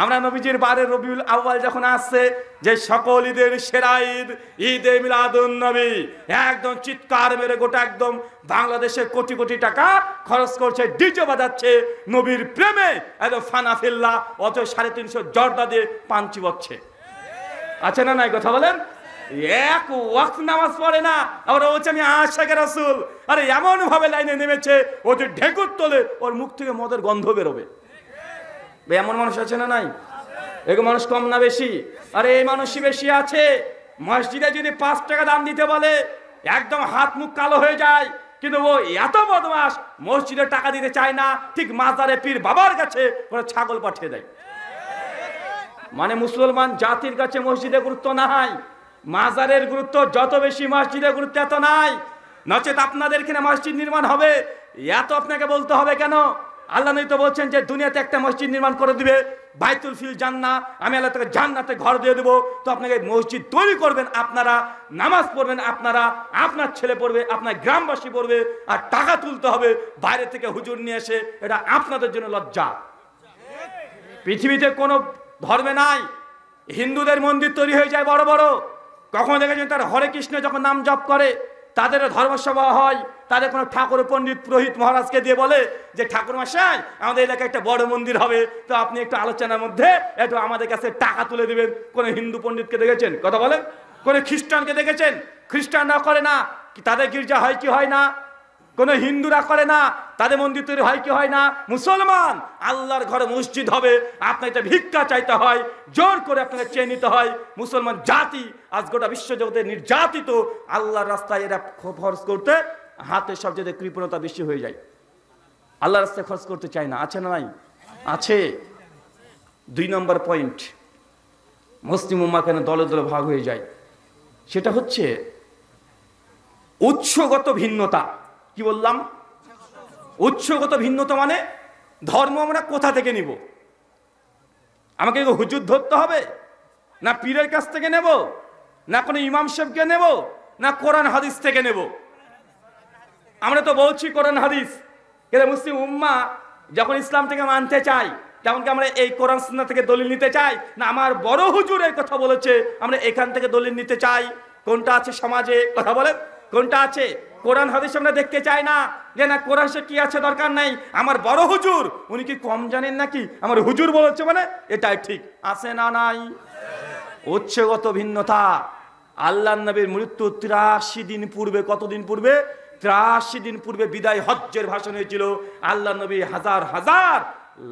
আমরা নবীজির বারে রবিউল আউয়াল যখন আসছে, যে সকল ঈদের সেরা ঈদ, ঈদে মিলাদুন নবী, একদম চিৎকার মেরে গোটা একদম বাংলাদেশে কোটি কোটি টাকা খরচ করছে, ডিজে বাজাচ্ছে নবীর প্রেমে, একদম ফানাফিল্লা, অত 350 জর্দা দিয়ে পাঞ্চি বচ্ছে। আছে না নাই কথা বলেন? এক ওয়াক্ত নামাজ পড়ে না, আবার বলছে আমি আশিকে রাসূল। আরে এমন ভাবে লাইনে নেমেছে, ও যে ঢেকুর তোলে, ওর মুখ থেকে মদের গন্ধ বেরোবে। এমন মানুষ আছে না নাই? এরকম মানুষ কম না বেশি? আরে এই মানুষই বেশি আছে। মসজিদে যদি 5 টাকা দাম দিতে বলে, একদম হাত মুখ কালো হয়ে যায়, কিন্তু ও এত বদমাস, মসজিদে টাকা দিতে চায় না, ঠিক মাজারে পীর বাবার কাছে ওরা ছাগল পাঠিয়ে দেয়। মানে মুসলমান জাতির কাছে মসজিদে গুরুত্ব নাই, মাজারের গুরুত্ব যত বেশি, মসজিদের গুরুত্ব এত নাই। নচেত আপনাদের এখানে মসজিদ নির্মাণ হবে, এত আপনাকে বলতে হবে কেন? আল্লাহ নবী তো বলছেন যে দুনিয়াতে একটা মসজিদ নির্মাণ করে দিবে, বাইতুল ফিল জান্নাহ, আমি আল্লাহ তাকে জান্নাতে ঘর দিয়ে দেবো। তো আপনাকে মসজিদ তৈরি করবেন আপনারা, নামাজ পড়বেন আপনারা, আপনার ছেলে পড়বে, আপনার গ্রামবাসী পড়বে, আর টাকা তুলতে হবে বাইরে থেকে হুজুর নিয়ে এসে, এটা আপনাদের জন্য লজ্জা। পৃথিবীতে কোনো ধর্মে নাই হিন্দুদের মন্দির তৈরি হয়ে যায় বড় বড়, কখনো দেখেছেন তার হরে কৃষ্ণ যখন নাম জপ করে তাদের ধর্মসভা হয়, তাদের কোনো ঠাকুর পণ্ডিত পুরোহিত মহারাজকে দিয়ে বলে যে ঠাকুর মশাই আমাদের এলাকায় একটা বড় মন্দির হবে, তো আপনি একটু আলোচনার মধ্যে একটু আমাদের কাছে টাকা তুলে দিবেন। কোন হিন্দু পণ্ডিতকে দেখেছেন? কথা বলেন। কোন খ্রিস্টানকে দেখেছেন? খ্রিস্টানরা করে না, তাদের গির্জা হয় কি হয় না? কোন হিন্দুরা করে না, তাদের মন্দির তৈরি হয় কি হয় না? মুসলমান আল্লাহর ঘরে মসজিদ হবে, আপনাকে ভিক্ষা চাইতে হয়, জোর করে আপনাকে চেয়ে নিতে হয়। মুসলমান জাতি আজ গোটা বিশ্বজগতে নির্যাতিত, আল্লাহর রাস্তায় এরা খরচ করতে হাতে সবচেয়ে কৃপণতা বেশি হয়ে যায়, আল্লাহর রাস্তায় খরচ করতে চায় না। আছে না নাই? আছে। 2 নম্বর পয়েন্ট, মুসলিম উম্মাহ কেন দলে দলে ভাগ হয়ে যায়, সেটা হচ্ছে উৎসগত ভিন্নতা। কি বললাম? উৎসগত ভিন্নতা মানে ধর্ম আমরা কোথা থেকে নিব? আমাকে হুজুর ধরতে হবে, না পীরের কাছ থেকে নেব, না কোনো ইমাম সাহেবকে নেব, না কোরআন হাদিস থেকে নেব? আমরা তো বলছি কোরআন হাদিস, কিন্তু মুসলিম উম্মাহ যখন ইসলাম থেকে মানতে চাই, তেমন কি আমরা এই কোরআন সুন্নাহ থেকে দলিল নিতে চাই, না আমার বড় হুজুর এই কথা বলেছে আমরা এখান থেকে দলিল নিতে চাই? কোনটা আছে সমাজে? কথা বলেন, কোনটা আছে? কোরআন হাদিস আমরা দেখতে চাই না, যে না কোরআন কি আছে দরকার নাই, আমার বড় হুজুর উনি কি কম জানেন নাকি, আমার হুজুর বলেছে মানে এটাই ঠিক। আছে না নাই? উৎসগত ভিন্নতা। আল্লাহর নবীর মৃত্যু 83 দিন পূর্বে, কতদিন পূর্বে? 83 দিন পূর্বে বিদায় হজ্জের ভাষণ হয়েছিল। আল্লাহর নবী হাজার হাজার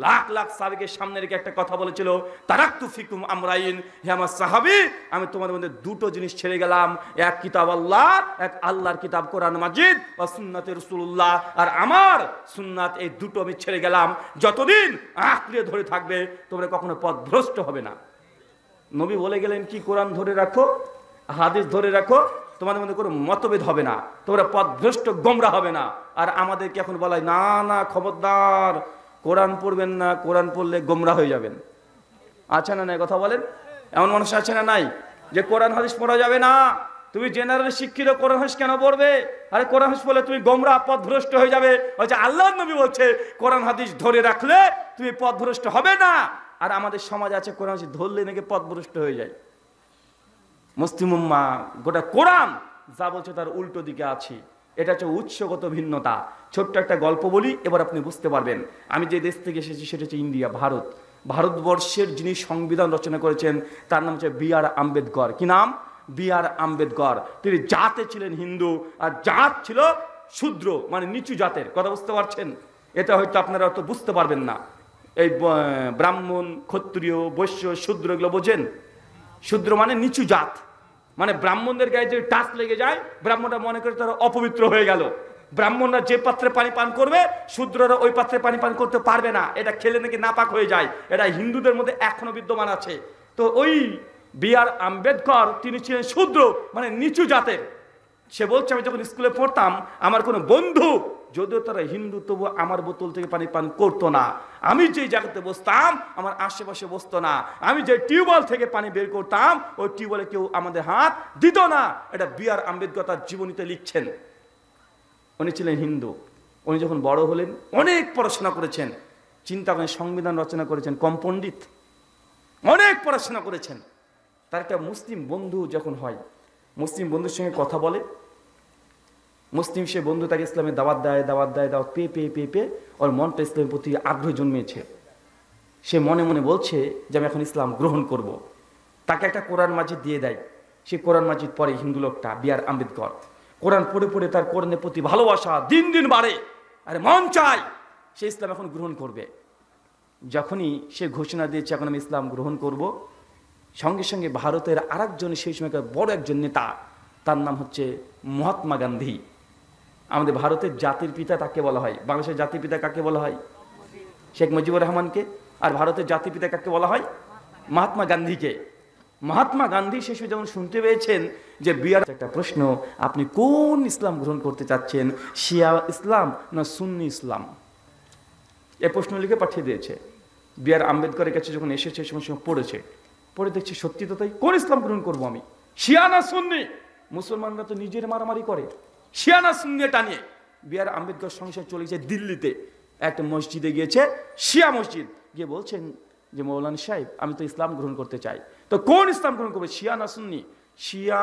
লাখ লাখ সাহাবীকে সামনে রেখে একটা কথা বলেছিল, তারাকতু ফিকুম আমরাইন, হে আমার সাহাবী আমি তোমাদের মধ্যে 2টো জিনিস ছেড়ে গেলাম, এক কিতাব আল্লাহ, এক আল্লাহর কিতাব কোরআন মাজিদ, ওয়া সুন্নাতে রাসূলুল্লাহ, আর আমার সুন্নাত, এই 2টো আমি ছেড়ে গেলাম। যতদিন আঁকড়ে ধরে থাকবে তোমরা কখনো পথভ্রষ্ট হবে না। নবী বলে গেলেন কি, কোরআন ধরে রাখো, হাদিস ধরে রাখো, তোমাদের মধ্যে কোনো মতভেদ হবে না, তোমরা পথভ্রষ্ট গোমরা হবে না। আর আমাদেরকে এখন বলাই না না খবরদার কোরআন পড়বেন না, কোরআন পড়লে গোমরা হয়ে যাবেন। আছে না নাই? কথা বলেন। এমন মানুষ আছে না নাই যে কোরআন হাদিস পড়া যাবে না, তুমি জেনারেল শিক্ষিত, কোরআন হাদিস কেন পড়বে? আরে কোরআন হাদিস পড়লে তুমি গোমরা পথভ্রষ্ট হয়ে যাবে। বলছে আল্লাহর নবী বলছে কোরআন হাদিস ধরে রাখলে তুমি পথভ্রষ্ট হবে না। আর আমাদের সমাজ আছে কোরআন হাদিস ধরলে নাকি পথভ্রষ্ট হয়ে যায়। মুসলিম উম্মাহ গোটা কোরআন যা বলছে তার উল্টো দিকে আছে। এটা হচ্ছে উৎসগত ভিন্নতা। ছোট্ট একটা গল্প বলি, এবার আপনি বুঝতে পারবেন। আমি যে দেশ থেকে এসেছি সেটা হচ্ছে ইন্ডিয়া, ভারত। ভারতবর্ষের যিনি সংবিধান রচনা করেছেন তার নাম হচ্ছে বি আর আম্বেদকর। কি নাম? বি আর আম্বেদকর। তিনি জাতে ছিলেন হিন্দু, আর জাত ছিল শূদ্র, মানে নিচু জাতের। কথা বুঝতে পারছেন? এটা হয়তো আপনারা তো বুঝতে পারবেন না। এই ব্রাহ্মণ, ক্ষত্রিয়, বৈশ্য, শূদ্র এগুলো বোঝেন? শূদ্র মানে নিচু জাত, মানে ব্রাহ্মণদের গায়ে যে টাচ লেগে যায় ব্রাহ্মণরা মনে করে তারা অপবিত্র হয়ে গেল। ব্রাহ্মণরা যে পাত্রে পানি পান করবে শূদ্ররা ওই পাত্রে পানি পান করতে পারবে না, এটা খেলে নাকি নাপাক হয়ে যায়। এটা হিন্দুদের মধ্যে এখনো বিদ্যমান আছে। তো ওই বি আর আম্বেদকর তিনি ছিলেন শূদ্র, মানে নিচু জাতের। সে বলছে আমি যখন স্কুলে পড়তাম আমার কোনো বন্ধু, যদিও তারা হিন্দু, তবু আমার বোতল থেকে পানি পান করতো না। আমি যে জায়গাতে বসতাম আমার আশেপাশে বসতো না। আমি যে টিউবওয়েল থেকে পানি বের করতাম ওই টিউবওয়েলে কেউ আমাদের হাত দিত না। এটা বি আর আম্বেদকর তার জীবনীতে লিখছেন। উনি ছিলেন হিন্দু। উনি যখন বড় হলেন অনেক পড়াশোনা করেছেন, চিন্তা করেন, সংবিধান রচনা করেছেন, কম পণ্ডিত? অনেক পড়াশোনা করেছেন। তার একটা মুসলিম বন্ধু যখন হয়, মুসলিম বন্ধুর সঙ্গে কথা বলে, মুসলিম সে বন্ধু তাকে ইসলামের দাওয়াত দাওয়াত পেয়ে পেয়ে পেয়ে পেয়ে ওর মনটা ইসলামের প্রতি আগ্রহ জন্মেছে। সে মনে মনে বলছে যে আমি এখন ইসলাম গ্রহণ করব। তাকে একটা কোরআন মাজিদ দিয়ে দেয়। সে কোরআন মাজিদ পড়ে, হিন্দু লোকটা বি.আর. আম্বেদকর। কোরআন পড়ে পড়ে তার কোরআনের প্রতি ভালোবাসা দিন দিন বাড়ে, আরে মন চায় সে ইসলাম এখন গ্রহণ করবে। যখনই সে ঘোষণা দিয়েছে এখন আমি ইসলাম গ্রহণ করব, সঙ্গে সঙ্গে ভারতের আরেকজন সেই সময়কার বড় একজন নেতা, তার নাম হচ্ছে মহাত্মা গান্ধী। আমাদের ভারতের জাতির পিতা তাকে বলা হয়, বাংলাদেশের জাতির পিতা কাকে বলা হয়? শেখ মুজিবুর রহমানকে। আর ভারতের জাতির পিতা কাকে বলা হয়? মহাত্মা গান্ধীকে। মহাত্মা গান্ধী শেষে যখন শুনতে পেয়েছেন যে বি.আর. একটা প্রশ্ন, আপনি কোন ইসলাম গ্রহণ করতে চাচ্ছেন, শিয়া ইসলাম না সুন্নি ইসলাম? এই প্রশ্ন লিখে পাঠিয়ে দিয়েছে। বি.আর. আম্বেদকরের কাছে যখন এসেছে সময় পড়েছে, পড়ে দেখছি সত্যি তো তাই। কোন ইসলাম গ্রহণ করবো আমি, শিয়া না সুন্নি? মুসলমানরা তো নিজের মারামারি করে, শিয়া না সুন্নি এটা নিয়ে। বি.আর. আম্বেদকর সংসার চলেছে দিল্লিতে, একটা মসজিদে গিয়েছে, শিয়া মসজিদ, গিয়ে বলছেন যে মৌলানা সাহেব আমি তো ইসলাম গ্রহণ করতে চাই, তো কোন ইসলাম গ্রহণ করবে, শিয়া না সুন্নি? শিয়া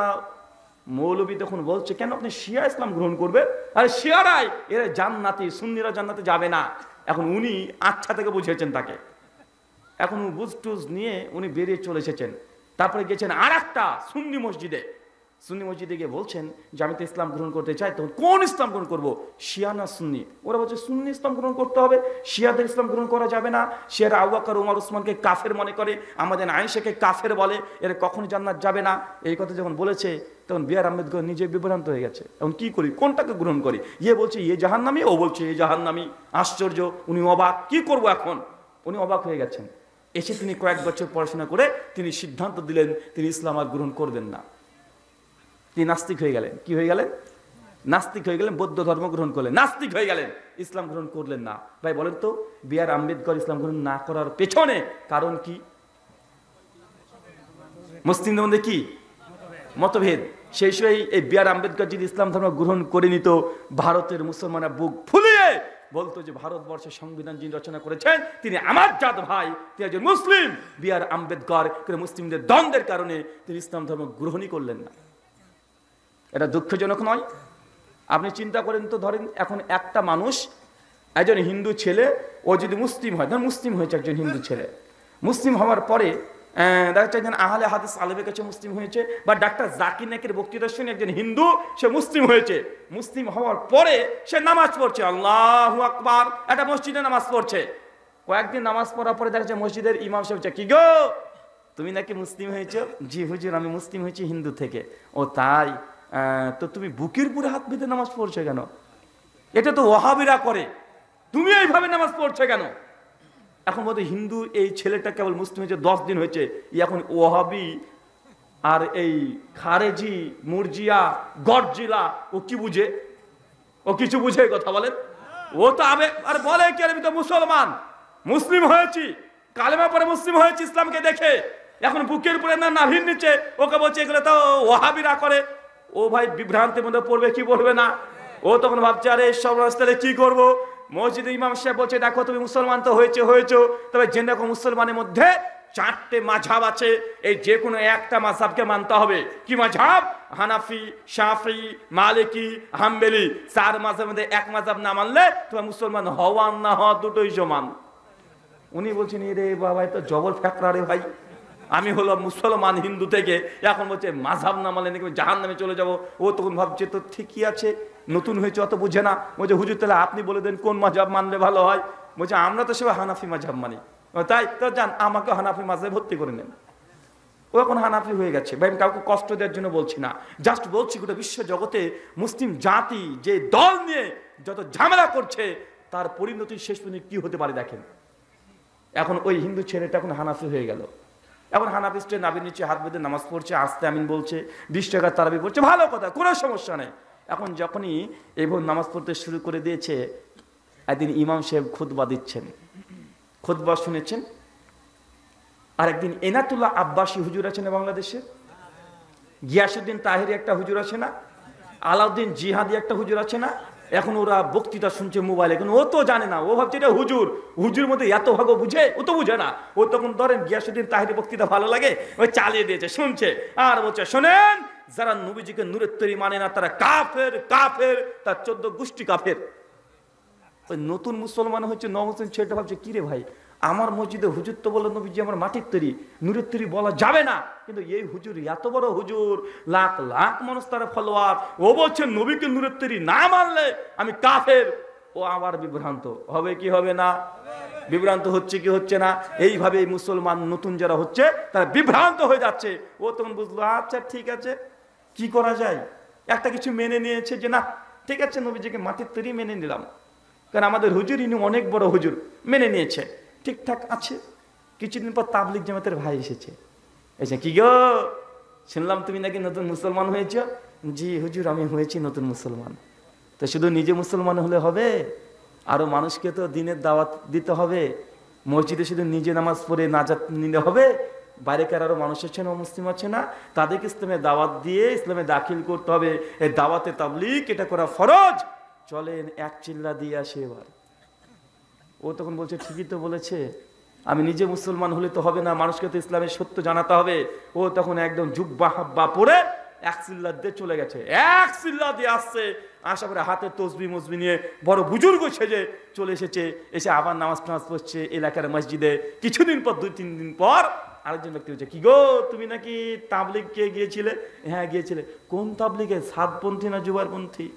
মৌলবী তখন বলছে কেন আপনি শিয়া ইসলাম গ্রহণ করবে? আরে শিয়ারাই এরা জান্নাতি, সুন্নিরা জান্নাতে যাবে না। এখন উনি আচ্ছা থেকে বুঝিয়েছেন তাকে, এখন বুঝ টুজ নিয়ে উনি বেরিয়ে চলে এসেছেন। তারপরে গেছেন আর একটা সুন্নি মসজিদে, সুন্নি মসজিদে গিয়ে বলছেন যে আমি তো ইসলাম গ্রহণ করতে চাই, তখন কোন ইসলাম গ্রহণ করবো, শিয়া না সুন্নি? ওরা বলছে সুন্নি ইসলাম গ্রহণ করতে হবে, শিয়াদের ইসলাম গ্রহণ করা যাবে না। শিয়ারা আবু বকর ওমর ওসমানকে কাফের মনে করে, আমাদের আয়েশাকে কাফের বলে, এরা কখনো জান্নাত যাবে না। এই কথা যখন বলেছে তখন বি.আর. আম্বেদকর নিজে বিভ্রান্ত হয়ে গেছে। এখন কি করি, কোনটাকে গ্রহণ করি? ইয়ে বলছে ইয়ে জাহান্নামী, ও বলছে এ জাহান্নামী। আশ্চর্য, উনি অবাক, কি করবো এখন? উনি অবাক হয়ে গেছেন। এসে তিনি কয়েক বছর পড়াশোনা করে তিনি সিদ্ধান্ত দিলেন তিনি ইসলাম আর গ্রহণ করবেন না। তিনি নাস্তিক হয়ে গেলেন। কি হয়ে গেলেন? নাস্তিক হয়ে গেলেন। বৌদ্ধ ধর্ম গ্রহণ করলেন, নাস্তিক হয়ে গেলেন, ইসলাম গ্রহণ করলেন না। ভাই বলেন তো, বি.আর. আম্বেদকর ইসলাম গ্রহণ না করার পেছনে কারণ কি? মুসলিমদের মধ্যে কি মতভেদ। সেই সময় এই বি.আর. আম্বেদকর যদি ইসলাম ধর্ম গ্রহণ করে নিত, ভারতের মুসলমানরা বুক ফুলিয়ে বলতো যে ভারতবর্ষের সংবিধান যিনি রচনা করেছেন তিনি আমার জাত ভাই, তিনি একজন মুসলিম। বি.আর. আম্বেদকর মুসলিমদের দ্বন্দ্বের কারণে তিনি ইসলাম ধর্ম গ্রহণই করলেন না। এটা দুঃখজনক নয়? আপনি চিন্তা করেন তো, ধরেন এখন একটা মানুষ, একজন হিন্দু ছেলে, ও যদি মুসলিম হয়, ধর মুসলিম হয়েছে একজন হিন্দু ছেলে, মুসলিম হওয়ার পরে দেখা যাচ্ছে একজন আহলে হাদিস আলেমের কাছে মুসলিম হয়েছে, বা ডাক্তার জাকির নায়েকের বক্তৃতা শুনে একজন হিন্দু সে মুসলিম হয়েছে। মুসলিম হওয়ার পরে সে নামাজ পড়ছে, আল্লাহু আকবার, একটা মসজিদে নামাজ পড়ছে। কয়েকদিন নামাজ পড়ার পরে দেখা যাচ্ছে মসজিদের ইমাম সাহেব, কি গো তুমি নাকি মুসলিম হয়েছো? জি হুজুর আমি মুসলিম হয়েছি হিন্দু থেকে। ও তাই, তো তুমি বুকের উপরে হাত বেঁধে নামাজ পড়ছো কেন? এটা তো ওয়াহাবিরা করে, তুমি এইভাবে নামাজ পড়ছো কেন? এখন বলতে হিন্দু এই ছেলেটা কেবল মুসলিম হয়েছে 10 দিন হয়েছে, এখন ওয়াহাবি আর এই খারেজি মুরজিয়া গরজিলা ও কি বুঝে? ও কিছু বুঝে কথা বলেন? ও তো আর বলে কি আমি তো মুসলমান, মুসলিম হয়েছি, কালেমা পরে মুসলিম হয়েছি ইসলামকে দেখে। এখন বুকের উপরে না নাভির নিচে ওকে বলছে এগুলো তো ওয়াহাবিরা করে। ও ভাই বিভ্রান্তির মধ্যে পড়বে কি পড়বে না? ও তখন ভাবছে আরে সব রাস্তায় কি করবো? মসজিদে ইমাম সাহেব বলছে দেখো তুমি মুসলমান তো হয়েছো, তবে জেনে দেখো মুসলমানের মধ্যে 4টে মাযহাব আছে, এই যে কোনো একটা মাযহাবকে মানতে হবে। কি মাযহাব? হানাফি, শাফি, মালিকি, হাম্বলি। 4 মাযহাবের মধ্যে এক মাযহাব না মানলে তোমার মুসলমান হওয়া না হওয়া দুটোই সমান। উনি বলছেন রে বাবা তো জবর ফ্যাকরা রে ভাই, আমি হলাম মুসলমান হিন্দু থেকে, এখন বলছে মাযহাব না মানলে নাকি জাহান্নামে চলে যাব। ও তখন ভাবছে তো ঠিকই আছে, নতুন হয়েছে অত বুঝে না। বলছে হুজুর তাহলে আপনি বলে দেন কোন মাযহাব মানলে ভালো হয়? বলছে আমরা তো সবাই হানাফি মাযহাব মানি। তাই তো যান আমাকে হানাফি মাযহাবে ভর্তি করে নেন। ও এখন হানাফি হয়ে গেছে। ভাই আমি কাউকে কষ্ট দেওয়ার জন্য বলছি না, জাস্ট বলছি গোটা বিশ্ব জগতে মুসলিম জাতি যে দল নিয়ে যত ঝামেলা করছে তার পরিণতি শেষ পর্যন্ত কি হতে পারে দেখেন। এখন ওই হিন্দু ছেলেটা এখন হানাফি হয়ে গেল। এখন হানাফি স্টে নাবির নিচে হাত বেঁধে নামাজ পড়ছে, আস্তে আমিন বলছে, 20 টাকার তারাবি পড়ছে, ভালো কথা, কোনো সমস্যা নেই। এখন যখনই এইভাবে নামাজ পড়তে শুরু করে দিয়েছে, একদিন ইমাম সাহেব খুতবা দিচ্ছেন, খুতবা শুনেছেন। আর একদিন এনাতুল্লাহ আব্বাসী হুজুর আছে না বাংলাদেশে, গিয়াসউদ্দিন তাহেরি একটা হুজুর আছে না, আলাউদ্দিন জিহাদি একটা হুজুর আছে না, এখন ওরা বক্তৃতা শুনছে মোবাইলে, কিন্তু ও তো জানে না, ও ভাবছে এটা হুজুর, হুজুর মধ্যে এত ভাগ বুঝে, ও তো বুঝে না। ও তখন ধরেন গিয়াসুদ্দিন তাহিরি বক্তৃতা ভালো লাগে, ওই চালিয়ে দিয়েছে, শুনছে আর বলছে শোনেন, যারা নবীজিকে নূরের তৈরি মানে না তারা কাফের, কাফের, তার 14 গোষ্ঠী কাফের। ওই নতুন মুসলমান হচ্ছে নমুসলিম ছেলেটা ভাবছে কিরে ভাই, আমার মসজিদে হুজুর তো বলল নবীজি আমার মাটির তৈরি, নূরের তৈরি বলা যাবে না, কিন্তু এই হুজুর এত বড় হুজুর, লাখ লাখ মানুষ তারা ফলোয়ার, ও বলছে নবীকে নূরের তৈরি না মানলে আমি কাফের। ও আবার বিভ্রান্ত হবে কি হবে না? বিভ্রান্ত হচ্ছে কি হচ্ছে না? এইভাবে মুসলমান নতুন যারা হচ্ছে তারা বিভ্রান্ত হয়ে যাচ্ছে। ও তখন বুঝলো আচ্ছা ঠিক আছে, কি করা যায়, একটা কিছু মেনে নিয়েছে যে না ঠিক আছে নবীজিকে মাটির তৈরি মেনে নিলাম, কারণ আমাদের হুজুর ইনি অনেক বড় হুজুর, মেনে নিয়েছে, ঠিকঠাক আছে। কিছুদিন পর তাবলিগ জামাতের ভাই এসেছে, এসে কি গো শুনলাম তুমি নাকি নতুন মুসলমান হয়েছ? জি হুজুর আমি হয়েছি নতুন মুসলমান। তো শুধু নিজে মুসলমান হলে হবে, আরো মানুষকে তো দিনের দাওয়াত দিতে হবে, মসজিদে শুধু নিজে নামাজ পড়ে নাজাত নিলে হবে? বাইরেকার আরো মানুষ আছে না, মুসলিম আছে না, তাদেরকে ইসলামে দাওয়াত দিয়ে ইসলামে দাখিল করতে হবে। এই দাওয়াতে তাবলিগ এটা করা ফরজ। চলেন এক চিল্লা দিয়ে আসে এবার। ও তখন বলছে ঠিকই তো বলেছে, আমি নিজে মুসলমান হলে তো হবে না, মানুষকে তো ইসলামের সত্য জানাতে হবে। ও তখন একদম জুব্বা হাব্বা পরে এক চিল্লা দিয়ে চলে গেছে, এক চিল্লা দিয়ে আসছে, আশা করে হাতে তসবি মসবি নিয়ে বড় বুজুর্গ সেজে চলে এসেছে, এসে আবার নামাজ টামাজ পড়ছে এলাকার মসজিদে। কিছুদিন পর 2-3 দিন পর আরেকজন ব্যক্তি হচ্ছে, কি গো তুমি নাকি তাবলিগ কে গিয়েছিলে? হ্যাঁ গিয়েছিলে। কোন তাবলিগে, সাতপন্থী না জুবারপন্থী?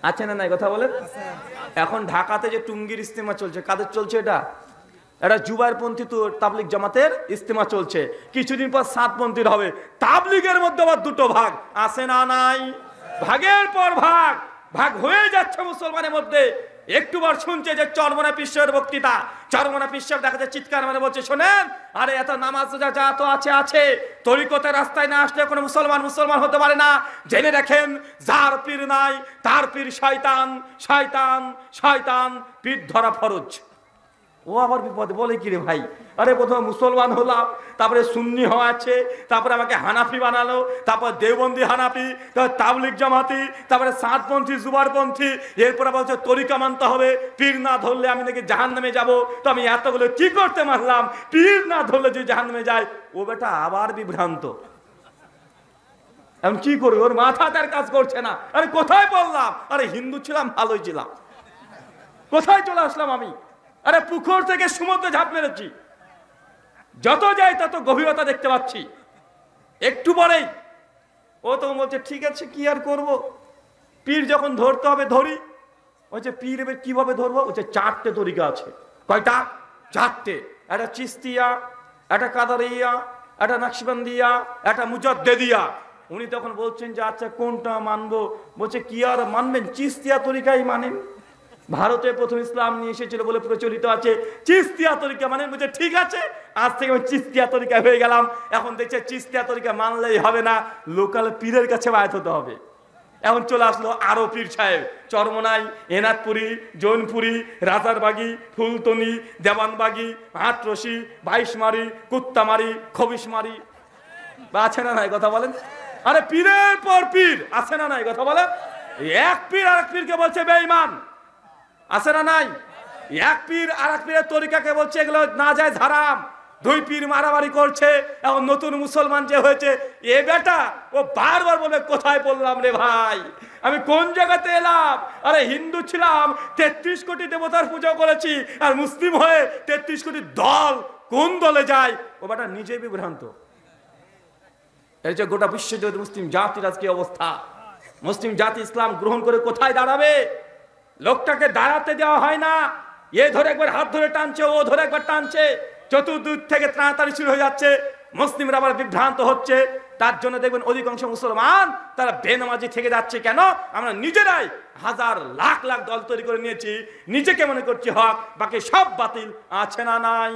আছে না নাই কথা বলেন? এখন ঢাকাতে যে টুঙ্গির ইস্তেমা চলছে, কাদের চলছে এটা? এটা জুবাইরপন্থী তো তাবলিগ জামাতের ইস্তেমা চলছে, কিছুদিন পর সাতপন্থীর হবে। তাবলিগের মধ্যে আবার দুটো ভাগ আছে না নাই? ভাগের পর ভাগ, ভাগ হয়ে যাচ্ছে মুসলমানের মধ্যে। একটুবার শুনছে যে চরমনা পিসের বক্তৃতা, চরমনা পিসের দেখা যায় চিৎকার মানে বলছে শোনেন, আরে এত নামাজ যা তো আছে আছে, তরিকতের রাস্তায় না আসলে কোনো মুসলমান মুসলমান হতে পারে না। জেনে রাখেন যার পীর নাই তার পীর শয়তান, শয়তান শয়তান, পীর ধরা ফরজ। ও আবার বিপদে বলে কি রে ভাই, আরে প্রথমে মুসলমান হলাম, তারপরে সুন্নি হওয়া আছে, তারপরে আমাকে হানাফি বানালো, তারপর দেওবন্দি হানাফি, তারপর তাবলিগ জামাতি, তারপরে সাতপন্থী জুবারপন্থী, এরপরে বলছে তরিকা মানতে হবে, পীর না ধরলে আমি নাকি জাহান্নামে যাব। তো আমি এতগুলো কি করতে মানলাম, পীর না ধরলে যে জাহান্নামে যায়। ও বেটা আবার বিভ্রান্ত, এখন কি করবে, ওর মাথা তার কাজ করছে না। আরে কোথায় বললাম, আরে হিন্দু ছিলাম ভালোই ছিলাম, কোথায় চলে আসলাম আমি? আরে পুকুর থেকে সমুদ্রে ঝাঁপ মেরেছি, যত যাই তত গভীরতা দেখতে পাচ্ছি। একটু পরেই ও তো বলছে ঠিক আছে কি আর করব, পীর যখন ধরতে হবে ধরি। বলছে পীর এবার কিভাবে ধরবো? বলছে 4টে তরিকা আছে। কয়টা? 4টে। একটা চিস্তিয়া, একটা কাদারিয়া, একটা নকশবন্দিয়া, একটা মুজাদ্দেদিয়া। উনি তখন বলছেন যে আচ্ছা কোনটা মানবো? বলছে কি আর মানবেন, চিস্তিয়া তরিকাই মানেন, ভারতে প্রথম ইসলাম নিয়ে এসেছিল বলে প্রচলিত আছে, চিস্তিয়া তরিকা মানে। বলছে ঠিক আছে, আজ থেকে আমি চিস্তিয়া তরিকা হয়ে গেলাম। এখন দেখছে চিস্তিয়া তরিকা মানলেই হবে না, লোকাল পীরের কাছে বায়াত হতে হবে। এখন চলে আসলো আরো পীর সাহেব, চরমনাই, এনাদপুরি, জৈনপুরি, রাজারবাগি, ফুলতনি, দেওয়ানবাগি, হাটরশি, বাইশমারি, কুত্তামারি, খবিশমারি। আছে না নাই কথা বলেন? আরে পীরের পর পীর, আছে না নাই কথা বলেন? এক পীর আর এক পীরকে বলছে বেঈমান, আছে না নাই? এক পীর আর এক পীরের তরিকাকে বলছে এগুলো না যায় হারাম। 2 পীর মারামারি করছে। এখন নতুন মুসলমান যে হয়েছে এ বেটা ও বারবার বলে কোথায় পড়লাম রে ভাই, আমি কোন জায়গাতে এলাম? আরে হিন্দু ছিলাম, 33 কোটি দেবতার পূজা করেছি, আর মুসলিম হয়ে 33 কোটি দল কোন দলে যায়? ও বেটা নিজেই বিভ্রান্ত। এই যে গোটা বিশ্বজুড়ে মুসলিম জাতির আজকে অবস্থা, মুসলিম জাতি ইসলাম গ্রহণ করে কোথায় দাঁড়াবে? লোকটাকে দাঁড়াতে দেওয়া হয় না, এ ধরে একবার হাত ধরে টানছে, ও ধরে একবার টানছে, চতুর্দিক থেকে তাড়াতাড়ি শুরু হয়ে যাচ্ছে, মুসলিমরা আবার বিভ্রান্ত হচ্ছে। তার জন্য দেখবেন অধিকাংশ মুসলমান তারা বেনামাজি থেকে যাচ্ছে। কেন? আমরা নিজেরাই হাজার লাখ লাখ দল তৈরি করে নিয়েছি, নিজেকে মনে করছি হক, বাকি সব বাতিল। আছে না নাই?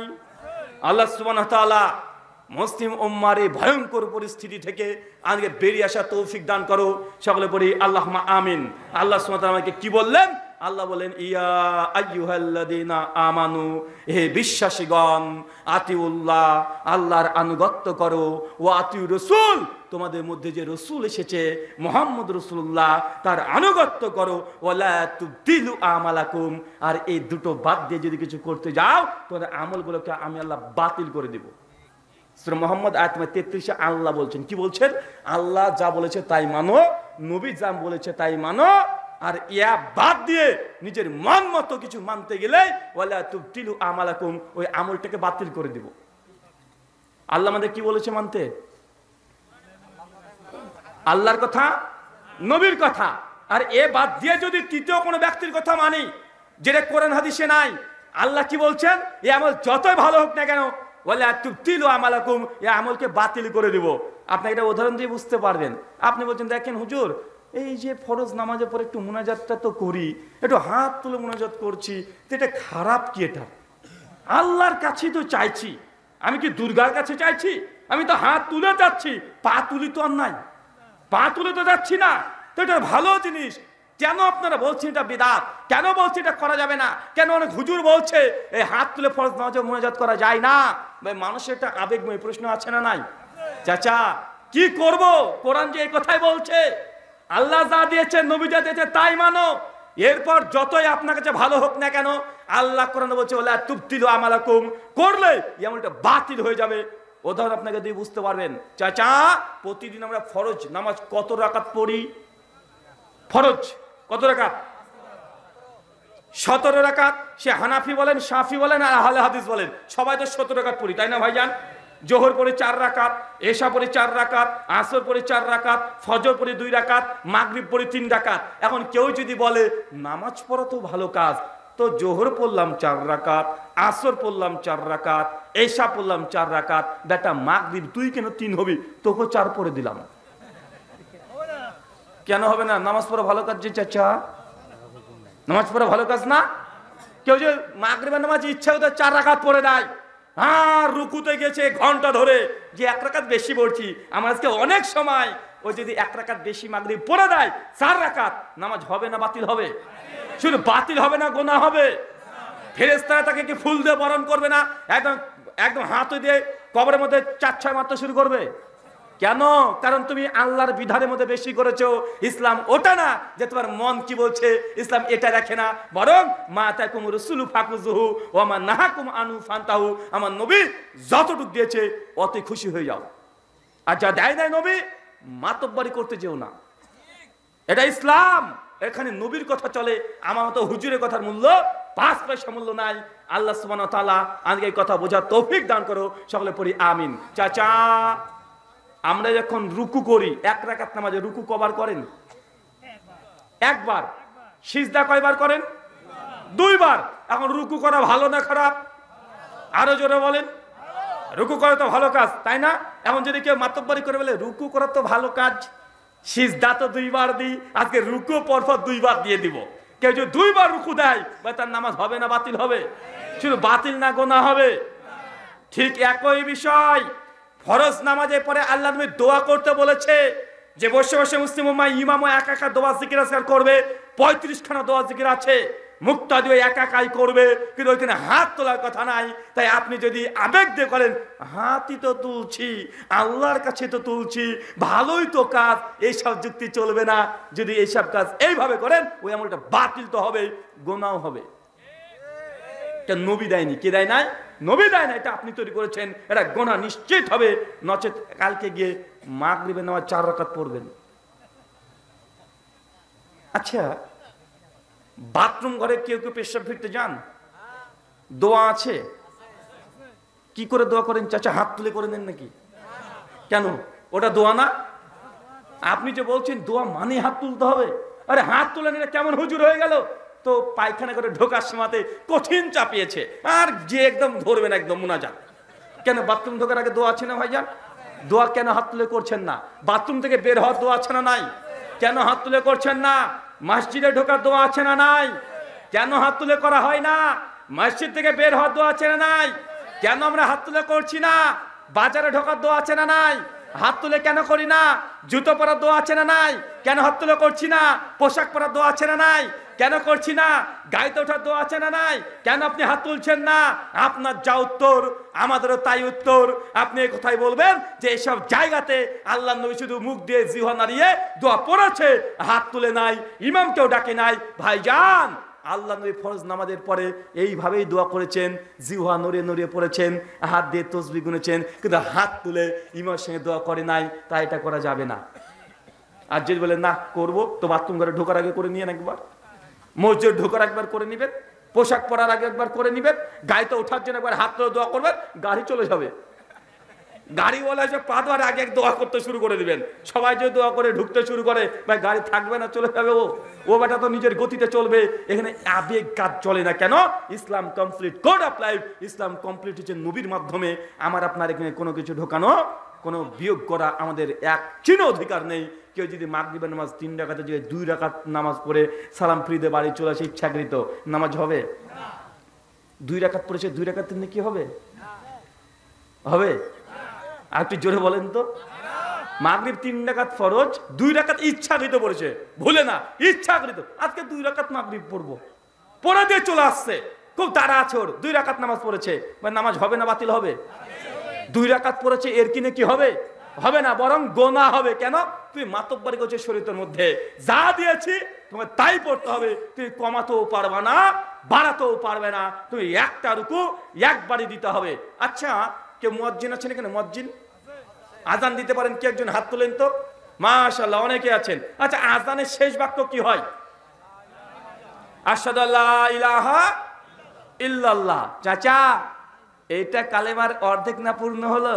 আল্লাহ সুবহানাহু ওয়া তাআলা মুসলিম উম্মার এই ভয়ঙ্কর পরিস্থিতি থেকে আজকে বেরিয়ে আসা তৌফিক দান করো। সকলে পড়ি আল্লাহুম্মা আমিন। আল্লাহ সুবহানাহু ওয়া তাআলা আমাকে কি বললেন? আল্লাহ বলেন ইয়া আইয়ুহাল্লাযীনা আমানু, হে বিশ্বাসীগণ, আতিউল্লাহ, আল্লাহর আনুগত্য করো, ওয়া আতিউর রাসূল, তোমাদের মধ্যে যে রাসূল এসেছে মুহাম্মদ রাসূলুল্লাহ তার আনুগত্য করো, ওয়ালা তুবদিলু আমালাকুম, আর এই দুটো বাদ দিয়ে যদি কিছু করতে যাও তোমাদের আমলগুলোকে আমি আল্লাহ বাতিল করে দেব। সূরা মুহাম্মদ আয়াত 33 আল্লাহ বলছেন, কি বলছেন? আল্লাহ যা বলেছে তাই মানো, নবী যা বলেছে তাই মানো, আর ইয়া বাদ দিয়ে নিজের মন মতো কিছু মানতে গেলে ওয়ালা তুবতিলু আমালাকুম, ওই আমলটাকে বাতিল করে দিব। আল্লাহ আমাদের কি বলেছে মানতে? আল্লাহর কথা, নবীর কথা। আর এ বাদ দিয়ে যদি তৃতীয় কোনো ব্যক্তির কথা মানি যেটা কোরআন হাদিসে নাই, আল্লাহ কি বলছেন? এই আমল যতই ভালো হোক না কেন ওয়ালা তুবতিলু আমালাকুম, এই আমলকে বাতিল করে দিব। আপনি এটা উদাহরণ দিয়ে বুঝতে পারবেন। আপনি বলছেন দেখেন হুজুর, এই যে ফরজ নামাজের পরে একটু মুনাজাতটা তো করি, একটু হাত তুলে মুনাজাত করছি, তো এটা খারাপ কি? এটা আল্লাহর কাছেই তো চাইছি, আমি কি দুর্গার কাছে চাইছি? আমি তো হাত তুলে যাচ্ছি, পা তুলি তো আর নাই, পা তুলে তো যাচ্ছি না, তো এটা ভালো জিনিস। কেন আপনারা বলছেন এটা বিদআত? কেন বলছে এটা করা যাবে না? কেন অনেক হুজুর বলছে এই হাত তুলে ফরজ নামাজে মুনাজাত করা যায় না? ভাই, মানুষের একটা আবেগময় প্রশ্ন আছে না নাই? চাচা কি করব? কোরআন যে এই কথাই বলছে, আল্লাহ যা দিয়েছে, নবী যা দিয়েছে তাই মানো। এরপর যতই আপনার কাছে ভালো হোক না কেন, আল্লাহ কোরআনে বলছে ওয়ালা তুবতিলু আমালাকুম, করলে এমনটা বাতিল হয়ে যাবে। উদাহরণ আপনাকে দিয়ে বুঝতে পারবেন। চাচা, প্রতিদিন আমরা ফরজ নামাজ কত রাকাত পড়ি? ফরজ কত রাকাত? 17 রাকাত। সে হানাফি বলেন, শাফি বলেন আর আহলে হাদিস বলেন, সবাই তো 17 রাকাত পড়ি, তাই না ভাইজান? জোহর পড়ে 4 রাকাত, এশা পড়ে 4 রাকাত, আসর পড়ে 4 রাকাত, ফজর পড়ে 2 রাকাত, মাগরিব পড়ে 3 রাকাত। এখন কেউ যদি বলে নামাজ পড়া তো ভালো কাজ, তো জোহর পড়লাম 4 রাকাত, আসর পড়লাম 4 রাকাত, এশা পড়লাম 4 রাকাত, বেটা মাগরিব তুই কেন 3 হবি? তোকে 4 পড়ে দিলাম। কেন হবে না? নামাজ পড়া ভালো কাজ যে চাচা, নামাজ পড়া ভালো কাজ না? কেউ যে মাগরিবের নামাজ ইচ্ছা হতো 4 রাকাত পড়ে দেয়, আর রুকুতে গেছে ঘন্টা ধরে যে 1 রাকাত বেশি পড়ছি, আমার আজকে অনেক সময়, ও যদি 1 রাকাত বেশি মাগরিব পড়ে দেয় 4 রাকাত, নামাজ হবে না বাতিল হবে? শুধু বাতিল হবে না, গুনাহ হবে। ফেরেশতারা তাকে কি ফুল দিয়ে বরণ করবে না? একদম একদম হাত দিয়ে কবরের মধ্যে 4-6 মারতে শুরু করবে? কেন? কারণ তুমি আল্লাহর বিধানের মধ্যে বেশি করেছো। ইসলাম ওটা না যে তোমার মন কি বলছে, ইসলাম এটা রাখে না, বরং মা তাকুম রাসূলু ফাকুযুহু ওয়া মা নাহাকুম আনহু ফান্তাহু, আমার নবী যতটুকু দিয়েছে অতই খুশি হয়ে যাও, আর যা দেয় নাই নবী মাতব্বরি করতে যেও না। এটা ইসলাম। এখানে নবীর কথা চলে, আমার মতো হুজুরের কথার মূল্য 5 পয়সা মূল্য নাই। আল্লাহ সুবহানাহু ওয়া তাআলা আমাকে এই কথা বোঝার তৌফিক দান করো। সকলে পড়ি আমিন। চাচা, আমরা যখন রুকু করি, 1 রাকাত নামাজে রুকু কবার করেন? একবার। সিজদা কয়বার করেন? 2 বার। এখন রুকু করা ভালো না খারাপ? আরো জোরে বলেন। রুকু করা তো ভালো কাজ, তাই না? এখন যদি কেউ মাতব্বরি করে বলে রুকু করা তো ভালো কাজ, সিজদা তো 2 বার দিই, আজকে রুকু পরপর 2 বার দিয়ে দিব। কেউ যদি 2 বার রুকু দেয়, তার নামাজ হবে না বাতিল হবে? শুধু বাতিল না, গুনাহ হবে। ঠিক একই বিষয় ফরজ নামাজের পরে আল্লাহ নবী দোয়া করতে বলেছে, যে বসে বসে মুসলিম উম্মাহ ইমামও একা একা দোয়া জিকির আজকার করবে। 35 খানা দোয়া জিকির আছে, মুক্তাদিও একা একাই করবে, কিন্তু ওইখানে হাত তোলার কথা নাই। তাই আপনি যদি আবেগ দিয়ে করেন, হাতই তো তুলছি, আল্লাহর কাছে তো তুলছি, ভালোই তো কাজ, এইসব যুক্তি চলবে না। যদি এইসব কাজ এইভাবে করেন, ওই আমলটা বাতিল তো হবে, গুনাহ হবে। এটা নবী দেয়নি। কে দেয় নাই? নবী দেয় না, এটা আপনি তৈরি করেছেন। এটা গুনাহ নিশ্চিত হবে, নচেত কালকে গিয়ে মাগরিবের নামাজ 4 রাকাত পড়বেন। আচ্ছা, বাথরুম ঘরে কেউ কেউ পেশাব ফিরতে যান, দোয়া আছে, কি করে দোয়া করেন চাচা? হাত তুলে করে নেন নাকি? কেন? ওটা দোয়া না? আপনি যে বলছেন দোয়া মানে হাত তুলতে হবে, আরে হাত তুলে নিলে কেমন হুজুর হয়ে গেল? তো পায়খানা করে ঢোকার সময়তে কঠিন চাপিয়েছে, আর যে একদম ধরবেন একদম মুনাজাত। কেন? বাথরুম ঢোকার আগে দোয়া আছে না ভাইজান? দোয়া কেন হাত তুলে করছেন না? বাথরুম থেকে বের হওয়ার দোয়া আছে না নাই? কেন হাত তুলে করছেন না? মসজিদে ঢোকার দোয়া আছে না নাই? কেন হাত তুলে করা হয় না? মসজিদ থেকে বের হওয়ার দোয়া আছে না নাই? কেন আমরা হাত তুলে করছি না? বাজারে ঢোকার দোয়া আছে না নাই? হাত তুলে কেন করি না? জুতো পরার দোয়া আছে না নাই? কেন হাত তুলে করছি না? পোশাক পরার দোয়া আছে না নাই? কেন করছি না? গাইতে ওঠার দোয়া আছে না নাই? কেন আপনি হাত তুলছেন না? আপনার যা উত্তর আমাদেরও তাই উত্তর। আপনি এই কথাই বলবেন যে এসব জায়গাতে আল্লাহ নবী শুধু মুখ দিয়ে জিহ্বা নাড়িয়ে দোয়া পড়েছে, হাত তুলে নাই, ইমামকেও ডাকে নাই। ভাইজান, আল্লাহ নবী ফরজ নামাজের পরে এইভাবেই দোয়া করেছেন, জিহ্বা নড়িয়ে নড়িয়ে পড়েছেন, হাত দিয়ে তসবিহ গুনেছেন, কিন্তু হাত তুলে ইমামের সঙ্গে দোয়া করে নাই। তাই এটা করা যাবে না। আর যদি বলেন না করবো, তো বাথরুম ঘরে ঢোকার আগে করে নিয়েন একবার, মসজিদ ঢোকার একবার করে নিবেন, পোশাক পরার আগে একবার করে নিবেন, গাড়িতে ওঠার জন্য একবার হাত তুলে দোয়া করবেন, গাড়ি চলে যাবে। গাড়িওয়ালা এসে পা ধোয়ার আগে এক দোয়া করতে শুরু করে দিবেন। সবাই যদি দোয়া করে ঢুকতে শুরু করে, ভাই গাড়ি থাকবে না, চলে যাবে। ও বেটা তো নিজের গতিতে চলবে। এখানে আবেগ কাজ চলে না। কেন? Islam complete code of life. Islam complete হচ্ছে নবীর মাধ্যমে। আমার আপনার এখানে কোনো কিছু ঢোকানো, কোনো বিয়োগ করা আমাদের এক চিহ্ন অধিকার নেই। কেউ যদি মাগরিবের নামাজ 3 রাকাতে যদি 2 রাকাত নামাজ পড়ে সালাম ফিরে বাড়ি চলে আসে, ইচ্ছাকৃত নামাজ হবে? 2 রাকাত পড়েছে, 2 রাকাত তিনি কি হবে? হবে? আর একটু জোরে বলেন তো। মাগরিব 3 রাকাত ফরজ, 2 রাকাত ইচ্ছাকৃত পড়েছে, ভুলে না, ইচ্ছাকৃত। আজকে 2 রাকাত মাগরিব পড়বো, পড়ে দিয়ে চলে আসছে, খুব তাড়া আছে ওর, 2 রাকাত নামাজ পড়েছে, নামাজ হবে না বাতিল হবে? 2 রাকাত পড়েছে, এর কিনে কি হবে? হবে না, বরং গোনা হবে। কেন? তুমি মাতব্বরি করছো শরীয়তের মধ্যে, যা দিয়েছি তোমার তাই পড়তে হবে। তুমি কমাতেও পারবে না, বাড়াতেও পারবে না। তুমি একটা রুকু একবারই দিতে হবে। আচ্ছা, কেউ মুয়াজ্জিন আছেন এখানে? মুয়াজ্জিন আজান দিতে পারেন কি? একজন হাত তোলেন তো। মাশাআল্লাহ, অনেকে আছেন। আচ্ছা, আজানের শেষ বাক্য কি হয়? আশহাদু আল্লা ইলাহা ইল্লাল্লাহ। চাচা, এটা কালেমার অর্ধেক না পূর্ণ হলো?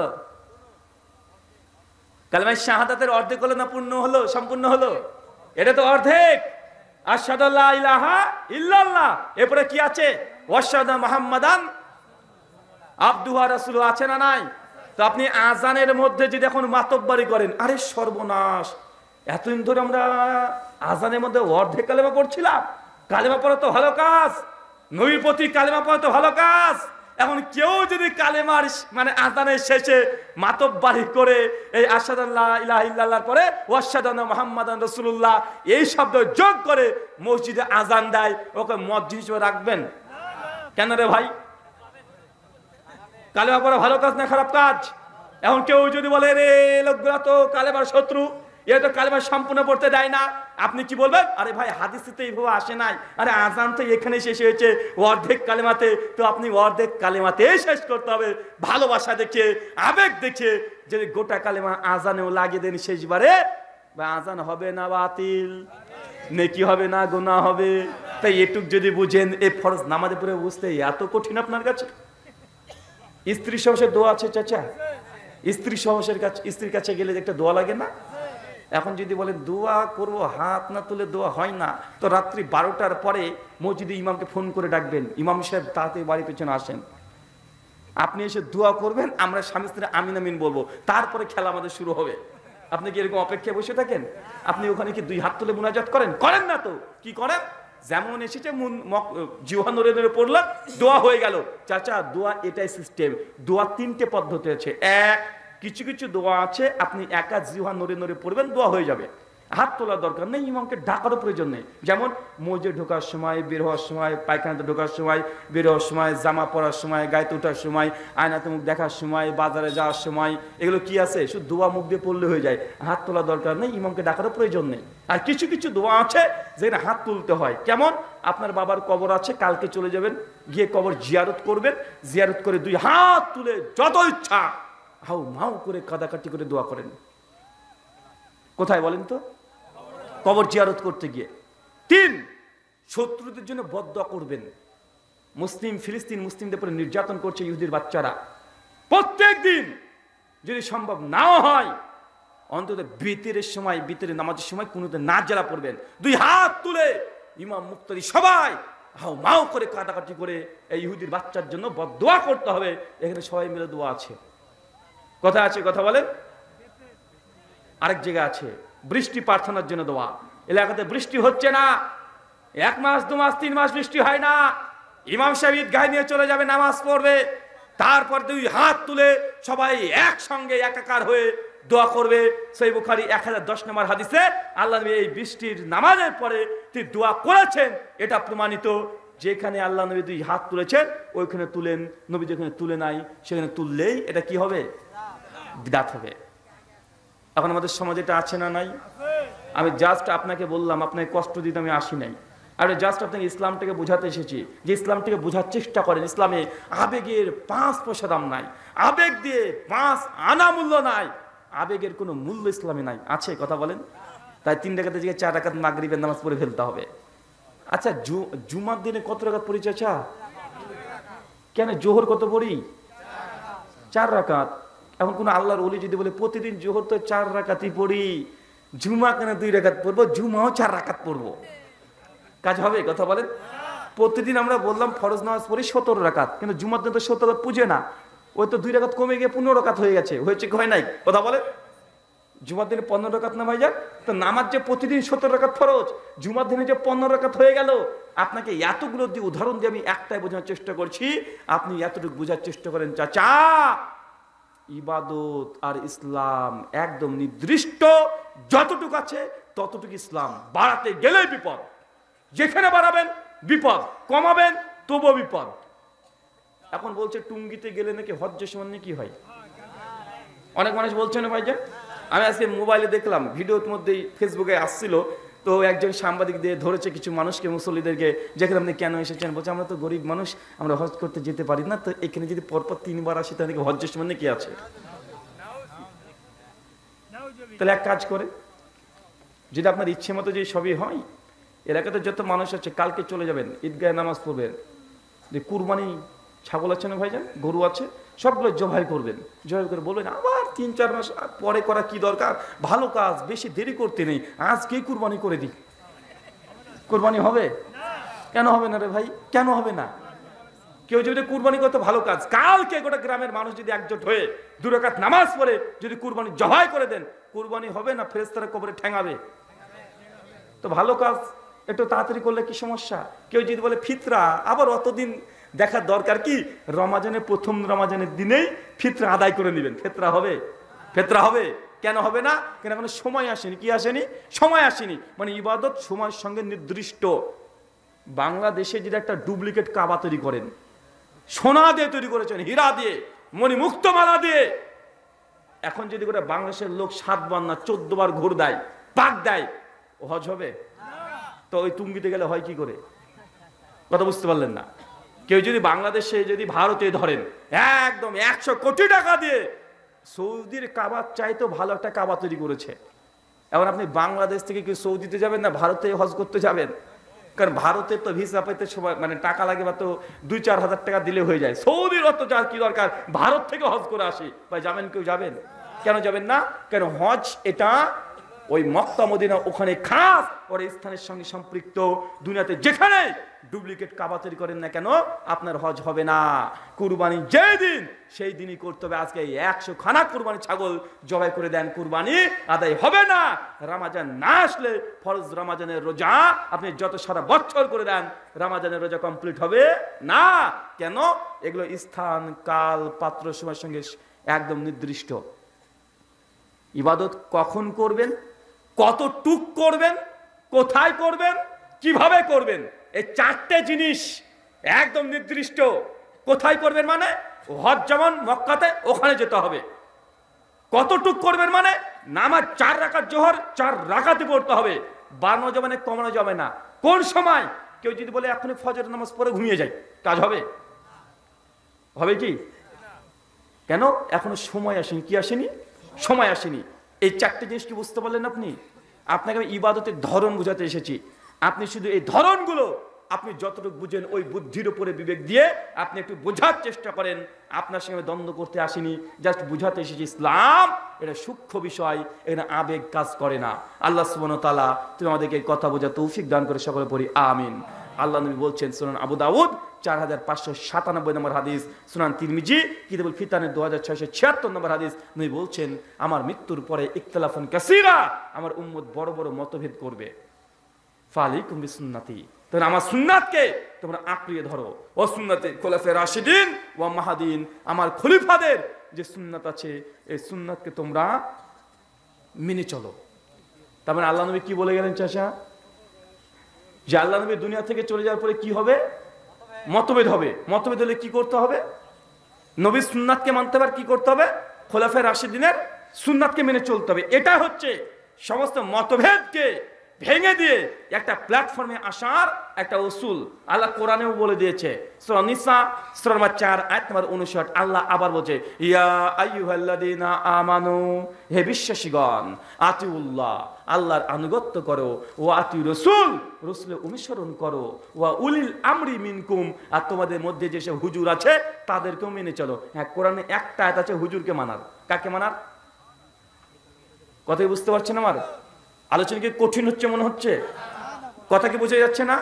কালেমার শাহাদাতের অর্ধেক হলো না পূর্ণ হলো, সম্পূর্ণ হলো? এটা তো অর্ধেক। আশহাদু আল্লা ইলাহা ইল্লাল্লাহ, এরপরে কি আছে? ওয়াশহাদু মুহাম্মাদান আবদুহু ওয়া রাসূলুহু, আছে না নাই? তো আপনি আজানের মধ্যে যদি এখন মাতব্বরি করেন, আরে সর্বনাশ, এতদিন ধরে আমরা আজানের মধ্যে অর্ধেক কালেমা পড়ছিলাম। কালেমা পড়া তো ভালো কাজ, নবীর প্রতি কালেমা পড়া তো ভালো কাজ। এখন কেউ যদি কালেমার মানে আজানের শেষে মাতব্বরি করে এই আশহাদু আল্লা ইলাহা ইল্লাল্লাহর পরে ওয়াশহাদু আন্না মুহাম্মাদান রাসূলুল্লাহ এই শব্দ যোগ করে মসজিদে আজান দেয়, ওকে মুয়াজ্জিন হিসেবে রাখবেন কেন রে ভাই? কালেমা পড়া ভালো কাজ না খারাপ কাজ? এখন কেউ যদি বলে রে লোকগুলা তো কালেমার শত্রু, এ তো কালেমা সম্পূর্ণ পড়তে দেয় না, আপনি কি বলবেন? আরে ভাই, হাদিসে তো এইভাবে আসে নাই। আরে আজান তো এখানে শেষ হয়েছে অর্ধেক কালেমাতে, তো আপনি অর্ধেক কালেমাতে শেষ করতে হবে। ভালোবাসা দেখে, আবেগ দেখে যদি গোটা কালেমা আজানেও লাগিয়ে দেন শেষবারে, বা আজান হবে না বাতিল, নেকি হবে না গুনাহ হবে। তাই এটুক যদি বুঝেন, এই ফরজ নামাজে পড়ে বুঝতে এত কঠিন আপনার কাছে? স্ত্রী সহসের দোয়া আছে চাচা? স্ত্রীর কাছে গেলে একটা দোয়া লাগে না? এখন যদি বলে দোয়া করবো, হাত না তুলে দোয়া হয় না, তো রাত্রি 12টার পরে মসজিদে ইমামকে ফোন করে ডাকবেন, ইমাম সাহেব তাড়াতাড়ি বাড়ির পেছনে আসেন, আপনি এসে দোয়া করবেন, আমরা স্বামী স্ত্রী আমিন আমিন বলবো, তারপরে খেলা আমাদের শুরু হবে। আপনি কি এরকম অপেক্ষায় বসে থাকেন? আপনি ওখানে কি 2 হাত তুলে মুনাজাত করেন? করেন না তো। কি করেন? যেমন এসেছে জিহ্বা নড়ে নড়ে পড়লাম, দোয়া হয়ে গেল। চাচা, দোয়া এটাই সিস্টেম। দোয়া 3টে পদ্ধতি আছে। এক, কিছু কিছু দোয়া আছে আপনি একা জিহ্বা নড়ে নড়ে পড়বেন, দোয়া হয়ে যাবে, হাত তোলার দরকার নেই, ইমামকে ডাকারও প্রয়োজন নেই। যেমন মসজিদে ঢোকার সময়, বের হওয়ার সময়, পায়খানাতে ঢোকার সময়, বের হওয়ার সময়, জামা পরার সময়, গায়ে ওঠার সময়, আয়নাতে মুখ দেখার সময়, বাজারে যাওয়ার সময়, এগুলো কি আছে? শুধু দোয়া মুখ দিয়ে পড়লে হয়ে যায়, হাত তোলার দরকার নেই, ইমামকে ডাকারও প্রয়োজন নেই। আর কিছু কিছু দোয়া আছে যেখানে হাত তুলতে হয়। কেমন? আপনার বাবার কবর আছে, কালকে চলে যাবেন, গিয়ে কবর জিয়ারত করবেন, জিয়ারত করে 2 হাত তুলে যত ইচ্ছা হাউ মাউ করে কাদাকাটি করে দোয়া করেন। কোথায় বলেন তো? কবর জিয়ারত করতে গিয়ে। 3, শত্রুদের জন্য বদদোয়া করবেন। ফিলিস্তিন মুসলিমদের উপরে নির্যাতন করছে ইহুদির বাচ্চারা, প্রত্যেক দিন যদি সম্ভব নাও হয়, অন্তত বিতরের সময়, বিতরে নামাজের সময় কুনুতে নাজেলা পড়বেন, 2 হাত তুলে ইমাম মুক্তাদি সবাই হাউ মাউ করে কাটাকাটি করে এই ইহুদির বাচ্চার জন্য বদদোয়া করতে হবে। এখানে সবাই মিলে দোয়া আছে। কথা আছে, কথা বলেন। আরেক জায়গা আছে বৃষ্টি প্রার্থনার জন্য দোয়া। এলাকাতে বৃষ্টি হচ্ছে না, 1 মাস 2 মাস 3 মাস বৃষ্টি হয় না, ইমাম সাহেব ঈদগাহে নিয়ে চলে যাবে, নামাজ পড়বে, তারপর 2 হাত তুলে সবাই একসঙ্গে একাকার হয়ে দোয়া করবে। সহিহ বুখারী 1010 নম্বর হাদিসে আল্লাহ নবী এই বৃষ্টির নামাজের পরে তিনি দোয়া করেছেন, এটা প্রমাণিত। যেখানে আল্লাহ নবী 2 হাত তুলেছেন ওইখানে তুলেন, নবী যেখানে তুলে নাই সেখানে তুললেই এটা কি হবে? বিদআত হবে। এখন আমাদের সমাজে এটা আছে না নাই? আমি জাস্ট আপনাকে বললাম, আপনাকে কষ্ট দিতে আমি আসি নাই, আর জাস্ট আপনাকে ইসলামটাকে বোঝাতে এসেছি যে ইসলামটাকে বোঝার চেষ্টা করেন। ইসলামে আবেগের 5 পয়সা দাম নাই, আবেগ দিয়ে 5 আনা মূল্য নাই, আবেগের কোনো মূল্য ইসলামে নাই। আছে কথা বলেন? তাই 3 রাকাতের জায়গায় 4 রাকাত মাগরিবের নামাজ পড়ে ফেলতে হবে। আচ্ছা, জুমার দিনে কত রাকাত পড়ি চাচা? কেন জোহর কত পড়ি? 4 রাকাত। এখন কোন আল্লাহর ওলি যদি বলে প্রতিদিন জোহর তো 4 রাকাতই পড়ি, জুমা কেন 2 রাকাত পড়বো? জুমাও 4 রাকাত পড়বো, কাজ হবে? কথা বলেন? প্রতিদিন আমরা বললাম ফরজ নামাজ পড়ি 17 রাকাত, কিন্তু জুমার দিন তো 17 পুজে না, ওই তো 2 রাকাত কমে গিয়ে 15 রাকাত হয়ে গেছে। হয়েছে কি হয় নাই? কথা বলেন? জুমার দিনে 15 রাকাত না ভাইজান? তো নামাজ যে প্রতিদিন 17 রাকাত ফরজ, জুমার দিনে যে 15 রাকাত হয়ে গেল। আপনাকে এতগুলো দিয়ে উদাহরণ দিয়ে আমি একটাই বোঝানোর চেষ্টা করছি, আপনি এতটুকু বোঝার চেষ্টা করেন চাচা, ইবাদত আর ইসলাম একদম নির্দিষ্ট, যতটুকু আছে ততটুকু ইসলাম। বাড়াতে গেলে বিপদ, যেখানে বাড়াবেন বিপদ, কমাবেন তবুও বিপদ। এখন বলছে টুঙ্গিতে গেলে নাকি হজ্জের সময় নাকি হয়, অনেক মানুষ বলছে না ভাইজান। আমি আজকে মোবাইলে দেখলাম, ভিডিওর মধ্যেই ফেসবুকে আসছিল, তো একজন সাংবাদিক দিয়ে ধরেছে কিছু মানুষকে, মুসল্লিদেরকে, যেখানে আপনি কেন এসেছেন? বলছে আমরা তো গরিব মানুষ, আমরা হজ করতে যেতে পারি না, তো এখানে যদি পরপর 3 বার আসি তাহলে হজ্জের সময় নাকি আছে। তাহলে এক কাজ করে, যদি আপনার ইচ্ছে মতো যে সবই হয়, এলাকাতে যত মানুষ আছে কালকে চলে যাবেন, ঈদগাহে নামাজ পড়বেন, যে কুরবানি ছাগল আছে না ভাইজান, গরু আছে, সবগুলো জবাই করবেন, জবাই করে বলবেন আবার 3-4 মাস পরে করা কি দরকার, ভালো কাজ, বেশি দেরি করতে নেই, আজকেই কুরবানি করে দিই। কুরবানি হবে? কেন হবে না রে ভাই? কেন হবে না? কেউ যদি কুরবানি করতে ভালো কাজ, কালকে গোটা গ্রামের মানুষ যদি একজোট হয়ে 2 রাকাত নামাজ পড়ে যদি কুরবানি জবাই করে দেন, কুরবানি হবে না ফেরেশতারা কবরে ঠ্যাঙাবে? তো ভালো কাজ একটু তাড়াতাড়ি করলে কি সমস্যা? কেউ যদি বলে ফিতরা, আবার অতদিন দেখার দরকার কি? রমাজানের প্রথম রমাজানের দিনেই ফিতরা আদায় করে নেবেন, ফিতরা হবে? ফিতরা হবে? কেন হবে না? কেন এখন সময় আসেনি। কি আসেনি? সময় আসেনি। মানে ইবাদত সময়ের সঙ্গে নির্দিষ্ট। বাংলাদেশে যদি একটা ডুপ্লিকেট কাবা তৈরি করেন, সোনা দিয়ে তৈরি করেছেন, হীরা দিয়ে, মণিমুক্ত মালা দিয়ে, এখন যদি করে বাংলাদেশের লোক 7 বার না 14 বার ঘুর দেয়, পাক দেয়, ও হজ হবে? তো ওই টুঙ্গিতে গেলে হয় কি করে? কথা বুঝতে পারলেন না? কেউ যদি বাংলাদেশে যদি ভারতে ধরেন একদম 100 কোটি টাকা দিয়ে সৌদির কাবা চাইতো ভালো একটা কাবা তৈরি করেছে, এখন আপনি বাংলাদেশ থেকে কেউ সৌদিতে যাবেন না ভারতে হজ করতে যাবেন? কারণ ভারতে তো ভিসা পেতে সময় মানে টাকা লাগে, বা তো 2-4 হাজার টাকা দিলে হয়ে যায়। সৌদির অত যার কি দরকার, ভারত থেকে হজ করে আসি। ভাই যাবেন? কেউ যাবেন? কেন যাবেন না? কেন হজ এটা ওই মক্কা মদিনা ওখানে খাস ওর স্থানের সঙ্গে সম্পৃক্ত। দুনিয়াতে যেখানে ডুপ্লিকেট কাবা তৈরি করেন না কেন, আপনার হজ হবে না। কুরবানি যেই দিন সেই দিনই করতে হবে। আজকে 100 খানা কুরবানি ছাগল জবাই করে দেন, কুরবানি আদায় হবে না। রমাজান না আসলে ফরজ রমাজানের রোজা আপনি যত সারা বছর করে দেন, রমাজানের রোজা কমপ্লিট হবে না। কেন? এগুলো স্থান, কাল, পাত্র, সময়ের সঙ্গে একদম নির্দিষ্ট। ইবাদত কখন করবেন, কতটুক করবেন, কোথায় করবেন, কিভাবে করবেন, এই 4টে জিনিস একদম নির্দিষ্ট। কোথায় করবেন মানে হজ যেমন মক্কাতে, ওখানে যেতে হবে। কতটুক করবেন মানে নামাজ 4 রাকাত জোহর 4 রাকাতই পড়তে হবে, বাড়ানো যাবে না, কমানো যাবে না। কোন সময়? কেউ যদি বলে এখনই ফজর নামাজ পড়ে ঘুমিয়ে যায়, কাজ হবে? হবে কি? কেন? এখনো সময় আসেনি। কি আসেনি? সময় আসেনি। এই 4টে জিনিস কি বুঝতে পারলেন আপনি? আপনাকে আমি ইবাদতের ধরন বুঝাতে এসেছি। আপনি শুধু এই ধরনগুলো আপনি যতটুকু বুঝেন ওই বুদ্ধির উপরে বিবেক দিয়ে আপনি একটু বোঝার চেষ্টা করেন। আপনার সঙ্গে দ্বন্দ্ব করতে আসেনি, জাস্ট বুঝাতে এসেছি ইসলাম এটা সূক্ষ্ম বিষয়, এখানে আবেগ কাজ করে না। আল্লাহ সুবহানাহু ওয়া তাআলা তুমি আমাদেরকে এই কথা বোঝার তৌফিক দান করে সকলে পড়ি আমিন। আল্লাহ নবী বলছেন সুনান আবু দাউদ 4597 নম্বর হাদিস, সুনান তিরমিজি কিতাবুল ফিতানের 2676 নম্বর হাদিস, নবী বলছেন আমার মৃত্যুর পরে ইখতিলাফুন কাসীরা, আমার উম্মত বড় বড় মতভেদ করবে। ফালাইকুম বিসুন্নতি, তোমরা আমার সুন্নাতকে তোমরা আঁকড়িয়ে ধরো। ও সুন্নতে খোলাফায়ে রাশিদিন ওয়া মাহদিন, আমার খলিফাদের যে সুন্নাত আছে এই সুন্নাতকে তোমরা মেনে চলো। তার মানে আল্লাহ নবী কি বলে গেলেন চাচা? যে আল্লাহ নবী দুনিয়া থেকে চলে যাওয়ার পরে কি হবে? মতভেদ হবে। মতভেদ হলে কি করতে হবে? নবীর সুন্নাতকে মানতে হবে। কি করতে হবে? খোলাফায়ে রাশিদিনের সুন্নাতকে মেনে চলতে হবে। এটা হচ্ছে সমস্ত মতভেদকে ভেঙে দিয়ে একটা প্ল্যাটফর্মে আসার একটা উসুল। আল্লাহ কোরআনেও বলে দিয়েছে, সূরা নিসা সূরা নম্বর 4 আয়াত নম্বর 59। আল্লাহ আবার বলছে, ইয়া আইয়ুহাল্লাযীনা আমানু, হে বিশ্বাসীগণ, আতিউল্লাহ, আল্লাহর আনুগত্য করো, ওয়া আতিউ রাসূল, রাসূলের অনুসরণ করো, ওয়া উলিল আমরি মিনকুম, আর তোমাদের মধ্যে যেসব হুজুর আছে তাদেরকেও মেনে চলো। হ্যাঁ, কোরআনে একটা আয়াত আছে হুজুরকে মানার। কাকে মানার? কথাই বুঝতে পারছেন আমার? আলোচনা কি কঠিন হচ্ছে মনে হচ্ছে? কথা কি বোঝা যাচ্ছে না?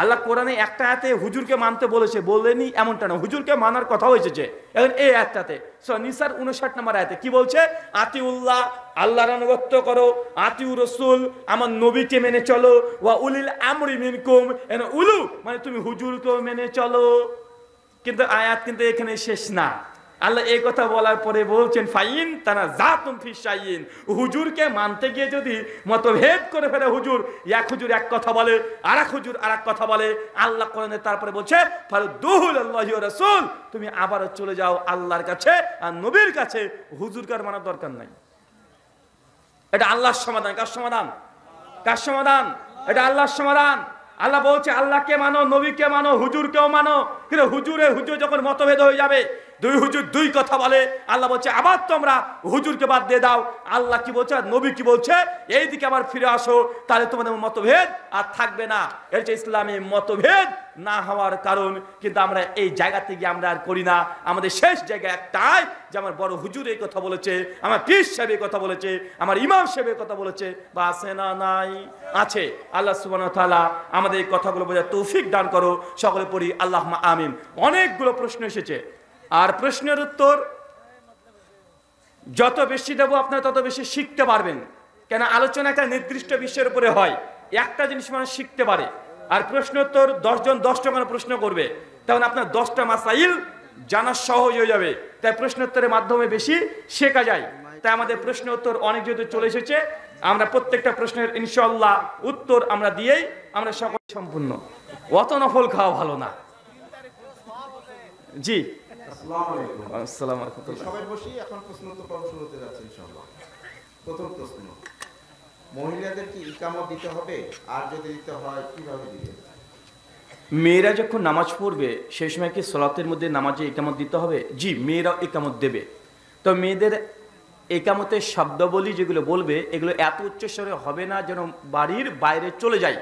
আল্লাহ কোরআনে একটা আয়াতে হুজুরকে মানতে বলেছে, বলেনি এমনটা না, হুজুরকে মানার কথাও এসেছে। এখন এই আয়াতটাতে সূরা নিসার 59 নম্বর আয়াতে কি বলছে? আতিউল্লাহ, আল্লাহর আনুগত্য করো, আতিউ রাসূল, আমার নবীকে মেনে চলো, ওয়া উলিল আমরি মিনকুম, এন উলু মানে তুমি হুজুরকেও মেনে চলো। কিন্তু আয়াত কিন্তু এখানে শেষ না। আল্লাহ এই কথা বলার পরে বলছেন, ফাইন তানাযাতুম ফি শাইইন, হুজুরকে মানতে গিয়ে যদি মতভেদ করে ফেলে, হুজুর এক হুজুর এক কথা বলে, আরেক হুজুর আরেক কথা বলে, আল্লাহ কোরআনে তারপরে বলছে ফারুদ্দুহু ইলাল্লাহি ওয়া রাসূল, তুমি আবারও চলে যাও আল্লাহর কাছে আর নবীর কাছে, হুজুরকে আর মানার দরকার নাই। এটা আল্লাহর সমাধান। কার সমাধান? কার সমাধান? এটা আল্লাহর সমাধান। আল্লাহ বলছে আল্লাহকে মানো, নবীকে মানো, হুজুরকেও মানো। কিন্তু হুজুর যখন মতভেদ হয়ে যাবে, দুই হুজুর দুই কথা বলে, আল্লাহ বলছে আবার তোমরা হুজুরকে বাদ দিয়ে দাও। আল্লাহ কি বলছে, নবী কি বলছে, এই দিকে আবার ফিরে আসো, তাহলে তোমাদের মতভেদ আর থাকবে না। এর হচ্ছে ইসলামে মতভেদ না হওয়ার কারণ। কিন্তু আমরা এই জায়গাতে গিয়ে আমরা আর করি না। আমাদের শেষ জায়গা একটাই, যে আমার বড় হুজুর এই কথা বলেছে, আমার পীর সাহেব এই কথা বলেছে, আমার ইমাম সাহেব এই কথা বলেছে, বা আছে না? নাই, আছে। আল্লাহ সুবহানাহু ওয়া তাআলা আমাদের এই কথাগুলো বোঝার তৌফিক দান করো। সকলে পড়ি আল্লাহুম্মা আমিন। অনেকগুলো প্রশ্ন এসেছে, আর প্রশ্নের উত্তর যত বেশি দেবো আপনারা তত বেশি শিখতে পারবেন। কেন আলোচনা একটা নির্দিষ্ট বিষয়ের উপরে হয়, একটা জিনিস মানুষ শিখতে পারে। আর প্রশ্ন উত্তর 10 জন 10টা করে প্রশ্ন করবে, তখন আপনার 10টা মাসাইল জানা সহজ হয়ে যাবে। তাই প্রশ্ন উত্তরের মাধ্যমে বেশি শেখা যায়। তাই আমাদের প্রশ্ন উত্তর অনেক যেহেতু চলে এসেছে, আমরা প্রত্যেকটা প্রশ্নের ইনশাআল্লাহ উত্তর আমরা দিয়েই আমরা সকল সম্পূর্ণ। অত নফল খাওয়া ভালো না। জি, আসসালামু আলাইকুম। সবাই বসি, এখন প্রশ্ন উত্তর পর্ব শুরু হতে যাচ্ছে ইনশাআল্লাহ। প্রথম প্রশ্ন, মহিলাদের কি ইকামত দিতে হবে, আর যদি দিতে হয় কিভাবে দিবে? মেয়েরা যখন নামাজ পড়বে সেই সময় কি সালাতের মধ্যে নামাজে ইকামত দিতে হবে? জি, মেয়েরাও ইকামত দেবে। তো মেয়েদের ইকামতের শব্দাবলী যেগুলো বলবে, এগুলো এত উচ্চস্বরে হবে না যেন বাড়ির বাইরে চলে যায়,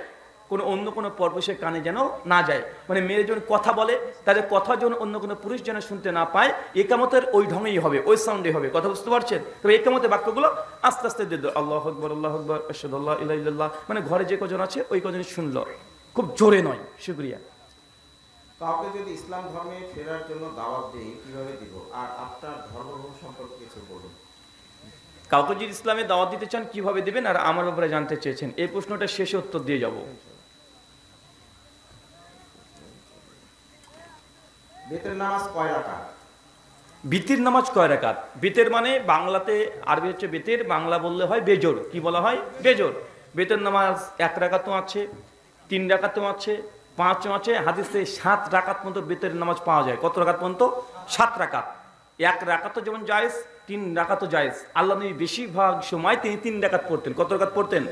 কোনো অন্য কোনো পরপুরুষের কানে যেন না যায়। মানে মেয়ের যখন কথা বলে, তাদের কথা যেন অন্য কোনো পুরুষ যেন শুনতে না পায়, ইকামতের ওই ঢঙেই হবে, ওই সাউন্ডে হবে। কথা বুঝতে পারছেন? তবে ইকামতের বাক্যগুলো আস্তে আস্তে দিয়ে দেবে, আল্লাহু আকবার, আল্লাহু আকবার, আশহাদু আল্লা ইলাহা ইল্লাল্লাহ। মানে ঘরে যে কজন আছে ওই কজন শুনলো, খুব জোরে নয়। শুকরিয়া। কাউকে যদি ইসলাম ধর্মে ফেরার জন্য দাওয়াত দেই কিভাবে দিব, আর আপনার ধর্মগ্রহণ সম্পর্কে কিছু বলুন। কাউকে যদি ইসলামে দাওয়াত দিতে চান কিভাবে দিবেন, আর আমার ব্যাপারে জানতে চেয়েছেন, এই প্রশ্নটা শেষে উত্তর দিয়ে যাব। বেতের নামাজ কয় রাকাত? বিতির নামাজ কয় রাকাত? বিতের মানে বাংলাতে, আরবি হচ্ছে বেতের, বাংলা বললে হয় বেজোর। কি বলা হয়? বেজোর। বেতের নামাজ 1 রাকাতও আছে, 3 রাকাতও আছে, 5ও আছে। হাদিসে 7 রাকাত পর্যন্ত বেতের নামাজ পাওয়া যায়। কত রাকাত পর্যন্ত? 7 রাকাত। 1 রাকাতও যেমন জায়েজ, 3 রাকাতও জায়েজ। আল্লাহ নবী বেশিরভাগ সময় তিনি 3 রাকাত পড়তেন। কত রাকাত পড়তেন?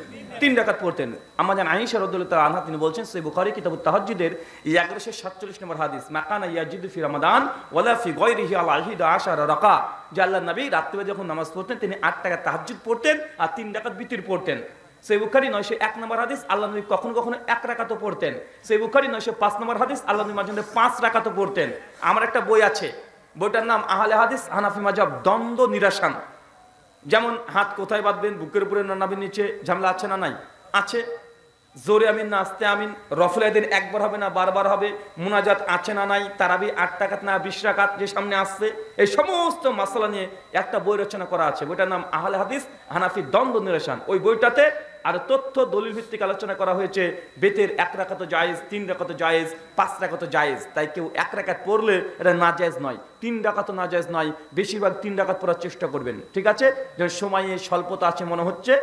3 রাকাত পড়তেন। আমাদের আয়েশা রাদিয়াল্লাহু তাআলা আনহা তিনি বলছেন, সহিহ বুখারী কিতাবুত তাহাজ্জুদের 1147 নম্বর হাদিস, মাকানা ইয়াজিদু ফি রমাদান ওয়ালা ফি গায়রিহি আলা 11 রাকা, যে আল্লাহর নবী রাত্রে যখন নামাজ পড়তেন তিনি 8 রাকাত তাহাজ্জুদ পড়তেন আর 3 রাকাত বিতির পড়তেন। সহিহ বুখারী 901 নম্বর হাদিস, আল্লাহ নবী কখনো কখনো 1 রাকাতও পড়তেন। সহিহ বুখারী 905 নম্বর হাদিস, আল্লাহ নবী মাঝে মাঝে 5 রাকাতও পড়তেন। আমার একটা বই আছে, বইটার নাম আহলে হাদিস হানাফি মাযহাব দ্বন্দ্ব নিরাসন। যেমন হাত কোথায় বাঁধবেন, বুকের উপরে না নাভির নিচে, ঝামেলা আছে না নাই? আছে। জোরে আমিন না আস্তে আমিন, রফল আদান একবার হবে না বারবার হবে, মুনাজাত আছে না নাই, তারাবি 8 রাকাত না 20 রাকাত যে সামনে আসছে, এই সমস্ত মাসলা নিয়ে একটা বই রচনা করা আছে। বইটার নাম আহলে হাদিস হানাফি দ্বন্দ্ব নিরসন। ওই বইটাতে আর তথ্য দলিল ভিত্তিক আলোচনা করা হয়েছে বেতের 1 রাকাত জায়েজ, 3 রাকাত জায়েজ, 5 রাকাত জায়েজ। তাই কেউ 1 রাকাত পড়লে এটা নাজায়েজ নয়, 3 রাকাত নাজায়েজ নয়, বেশিরভাগ 3 রাকাত পড়ার চেষ্টা করবেন। ঠিক আছে, যখন সময়ে স্বল্পতা আছে মনে হচ্ছে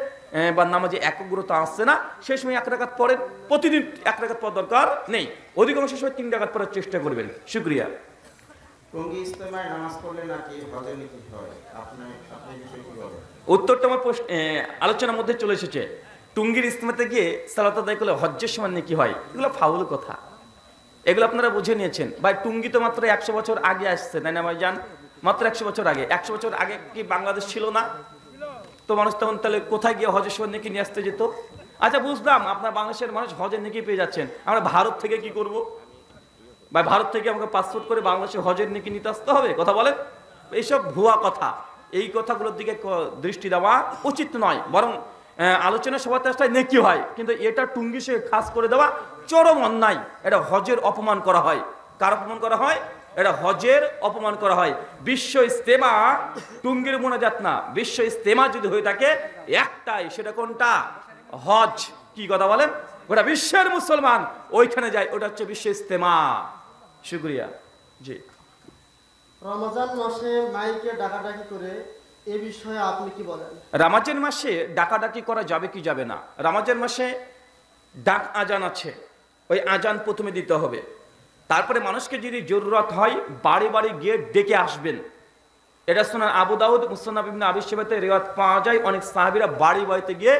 বা নামাজে একাগ্রতা আসছে না, সেই সময় 1 রাকাত পড়েন। প্রতিদিন 1 রাকাত পড়ার দরকার নেই, অধিকাংশ সময় 3 রাকাত পড়ার চেষ্টা করবেন। শুকরিয়া। টঙ্গী ইজতেমায় নামাজ পড়লে নাকি হজের নীতি হয়, আপনি বিষয়ে কি বলেন? উত্তরটা আমার আলোচনার মধ্যে চলে এসেছে। টুঙ্গির ইজতেমাতে গিয়ে সালাত আদায় করলে হজ্জের সমান নেকি হয়, এগুলো ফাউল কথা, এগুলো আপনারা বুঝে নিয়েছেন। ভাই টুঙ্গি তো মাত্র 100 বছর আগে আসছে, তাই না ভাই জান? মাত্র 100 বছর আগে। 100 বছর আগে কি বাংলাদেশ ছিল না? তো মানুষ তখন তাহলে কোথায় গিয়ে হজের সমান নেকি নিয়ে আসতে যেত? আচ্ছা বুঝলাম, আপনার বাংলাদেশের মানুষ হজের নেকি পেয়ে যাচ্ছেন, আমরা ভারত থেকে কি করব? ভাই ভারত থেকে আমাকে পাসপোর্ট করে বাংলাদেশে হজের নেকি নিতে আসতে হবে? কথা বলেন, এইসব ভুয়া কথা। এই কথাগুলোর দিকে দৃষ্টি দেওয়া উচিত নয়, বরং আলোচনা সভাতে আসলে নেকি হয়, কিন্তু এটা টুঙ্গি সে খাস করে দেওয়া চরম অন্যায়। এটা হজের অপমান করা হয়। কার অপমান করা হয়? এটা হজের অপমান করা হয়। বিশ্ব ইজতেমা টুঙ্গির মোনাজাত না, বিশ্ব ইজতেমা যদি হয়ে থাকে একটাই, সেটা কোনটা? হজ। কি কথা বলেন? ওটা বিশ্বের মুসলমান ওইখানে যায়, ওটা হচ্ছে বিশ্ব ইজতেমা। শুকরিয়া। জি। রমজান মাসে মাইকে ডাকাডাকি করে এ বিষয়ে আপনি কি বলেন? রমজান মাসে ডাকাডাকি করা যাবে কি যাবে না? রমজান মাসে ডাক আজান আছে, ওই আজান প্রথমে দিতে হবে। তারপরে মানুষকে যদি জরুরত হয় বাড়ি বাড়ি গিয়ে ডেকে আসবেন। এটা সুনান আবু দাউদ, মুসনাদ ইবনে আবি শাইবাতে রিওয়ায়াত পাওয়া যায়, অনেক সাহাবীরা বাড়ি বাড়িতে গিয়ে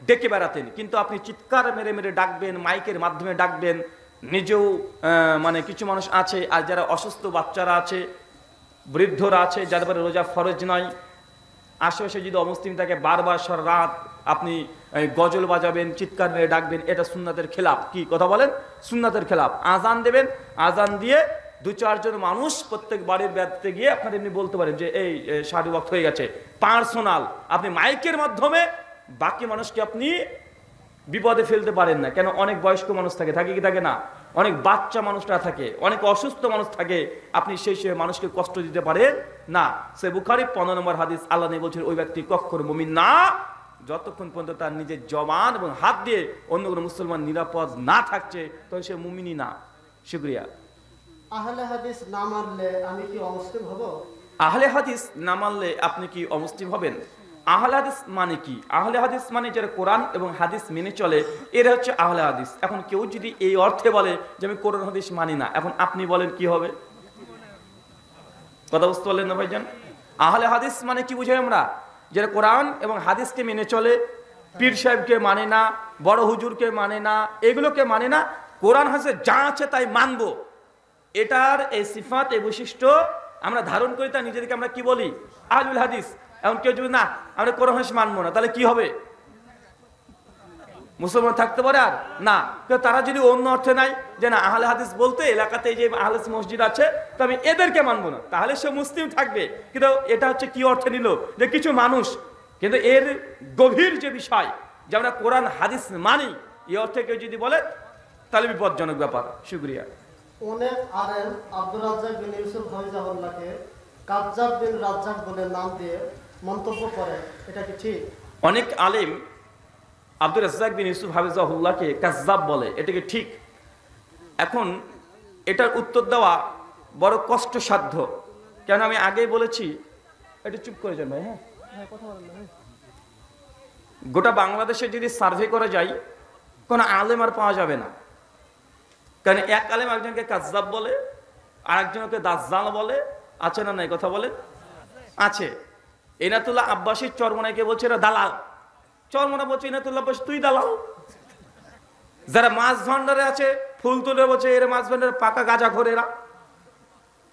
ডেকে বেড়াতেন। কিন্তু আপনি চিৎকার মেরে মেরে ডাকবেন, মাইকের মাধ্যমে ডাকবেন, নিজেও মানে কিছু মানুষ আছে, আর যারা অসুস্থ বাচ্চারা আছে, বৃদ্ধরা আছে, যাদের উপরে রোজা ফরজ নয়, আশেপাশে যদি অমুসলিম থাকে বারবার সারা রাত আপনি গজল বাজাবেন, চিৎকার মেরে ডাকবেন, এটা সুন্নাতের খেলাফ। কি কথা বলেন? সুন্নাতের খেলাফ। আজান দেবেন, আজান দিয়ে 2-4 জন মানুষ প্রত্যেক বাড়ির ব্যাপতে গিয়ে আপনার এমনি বলতে পারেন যে এই 60 ওয়াক্ত হয়ে গেছে। পার্সোনাল আপনি মাইকের মাধ্যমে বাকি মানুষকে আপনি বিপদে ফেলতে পারেন না। কেন? অনেক বয়স্ক মানুষ থাকে, থাকে কি থাকে না? অনেক বাচ্চা মানুষরা থাকে, অনেক অসুস্থ মানুষ থাকে, আপনি সেই মানুষকে কষ্ট দিতে পারেন না। সে বুখারী 15 নম্বর হাদিস, আল্লাহ নবী বলছেন ওই ব্যক্তি কখনো মুমিন না যতক্ষণ পর্যন্ত তার নিজের জবান এবং হাত দিয়ে অন্য কোনো মুসলমান নিরাপদ না থাকছে, তখন সে মুমিনই না। শুকরিয়া। আহলে হাদিস না মানলে আমি কি অমুসলিম হব? আহলে হাদিস না মানলে আপনি কি অমুসলিম হবেন? আহলে হাদিস মানে কি? আহলে হাদিস মানে যারা কোরআন এবং হাদিস মেনে চলে, এরা হচ্ছে আহলে হাদিস। এখন কেউ যদি এই অর্থে বলে যে আমি কোরআন হাদিস মানি না, এখন আপনি বলেন কি হবে? কথা বুঝতে পারলেন না ভাইজান? আহলে হাদিস মানে কি বুঝাই আমরা? যারা কোরআন এবং হাদিসকে মেনে চলে, পীর সাহেবকে মানে না, বড় হুজুরকে মানে না, এগুলোকে মানে না, কোরআন হাদিসে যা আছে তাই মানবো। এটার এই সিফাত, এই বৈশিষ্ট্য আমরা ধারণ করি, তা নিজেদেরকে আমরা কি বলি? আহলুল হাদিস। এখন কেউ যদি না আমরা কোরআন হাদিস মানবো না, তাহলে কি হবে? মুসলমান থাকতে পারে আর না? তারা যদি অন্য অর্থে নাই যে না আহলে হাদিস বলতে এলাকাতে যে আহলে মসজিদ আছে, তো আমি এদেরকে মানবো না, তাহলে সে মুসলিম থাকবে। কিন্তু এটা হচ্ছে কি অর্থে নিল? যে কিছু মানুষ, কিন্তু এর গভীর যে বিষয় যে আমরা কোরআন হাদিস মানি, এই অর্থে কেউ যদি বলে তাহলে বিপজ্জনক ব্যাপার। শুকরিয়া। অনেক আলেম আব্দুর রাজ্জাক বিন ইউসুফ হাফিজাহুল্লাহকে কাজ্জাব বিন রাজ্জাক বলে নাম দিয়ে মন্তব্য করে, এটা কি ঠিক? অনেক আলেম আব্দুর রাজ্জাক বিন ইউসুফ হাফিজাহুল্লাহকে কাজ্জাব বলে, এটা কি ঠিক? এখন এটার উত্তর দেওয়া বড় কষ্টসাধ্য। কেন? আমি আগেই বলেছি, একটু চুপ করে যান ভাই। হ্যাঁ, গোটা বাংলাদেশে যদি সার্ভে করা যায়, কোনো আলেম আর পাওয়া যাবে না। কারণ এক আলেম একজনকে কাজ্জাব বলে, আর একজনকে দাজ্জাল বলে, আছে না নাই? কথা বলে আছে। এনাতুল্লাহ আব্বাসী চরমনাইকে বলছে এরা দালাল। চরমনা বলছে এনাতুল্লাহ আব্বাসী তুই দালাল। যারা মাছ ভান্ডারে আছে ফুল তুলে বলছে এরা মাছ ভান্ডারে পাকা গাঁজা ঘোরে, এরা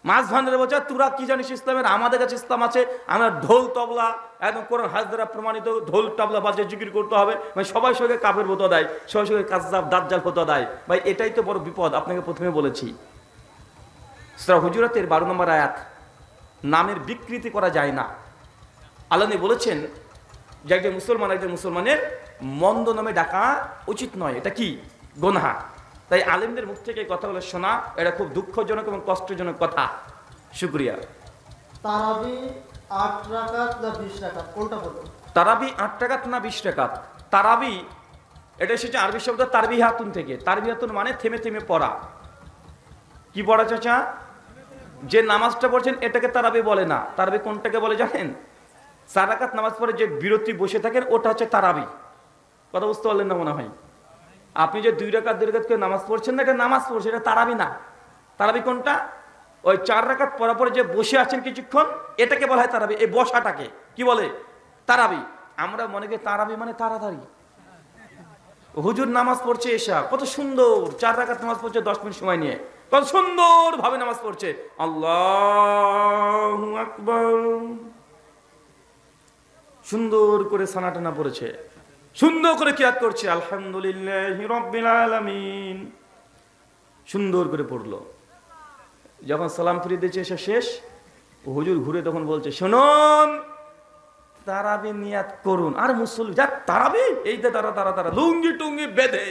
মাছ ভান্ডারে বলছে তোরা কি জানিস ইসলামের? আমাদের কাছে ইসলাম আছে, আমরা ঢোল তবলা একদম কোরআন হাদিস দ্বারা প্রমাণিত ঢোল তবলা বাজে জিকির করতে হবে। মানে সবাই সঙ্গে কাফের হতে দেয়, সবাই সঙ্গে কাজ্জাব দাজ্জাল হতে দেয়। ভাই এটাই তো বড় বিপদ। আপনাকে প্রথমে বলেছি সূরা হুজুরাতের 12 নম্বর আয়াত, নামের বিকৃতি করা যায় না। আল্লাহ বলেছেন যে একজন মুসলমানের মন্দ নামে ডাকা উচিত নয়, এটা কি? গুনাহ। তাই আলেমদের মুখ থেকে কথাগুলো শোনা এটা খুব দুঃখজনক এবং কষ্টজনক কথা। শুকরিয়া। তারাবি 8 রাকাত না 20 রাকাত কোনটা বলুন? তারাবি 8 রাকাত না 20 রাকাত? তারাবি এটা এসেছে আরবি শব্দ তারবিহাতুন থেকে। তারবিহাতুন মানে থেমে থেমে পড়া। কি পড়া চাচা? যে নামাজটা পড়ছেন এটাকে তারাবি বলে না। তারাবি কোনটাকে বলে জানেন? 4 রাকাত নামাজ পড়ে যে বিরতি বসে থাকেন ওটা হচ্ছে তারাবি। কথা বুঝতে পারলেন না মনে হয়? আপনি যে 2 রাকাত করে নামাজ পড়ছেন না, এটা নামাজ পড়ছে, এটা তারাবি না। তারাবি কোনটা? ওই 4 রাকাত পড়া পরে যে বসে আছেন কিছুক্ষণ, এটাকে বলা হয় তারাবি। এই বসাটাকে কি বলে? তারাবি। আমরা মনে করি তারাবি মানে তাড়াতাড়ি। হুজুর নামাজ পড়ছে এশা, কত সুন্দর 4 রাকাত নামাজ পড়ছে 10 মিনিট সময় নিয়ে, কত সুন্দর ভাবে নামাজ পড়ছে। আল্লাহু আকবার, সুন্দর করে সানাটানা পড়েছে, সুন্দর করে কিরাত করছে, আলহামদুলিল্লাহি রাব্বিল আলামিন, সুন্দর করে পড়লো। যখন সালাম ফিরিয়ে দিয়েছে এসে শেষ, হুজুর ঘুরে তখন বলছে, শুনুন তারাবি নিয়াত করুন। আর মুসল্লি যা তারাবি, এই যে তারা লুঙ্গি টুঙ্গি বেঁধে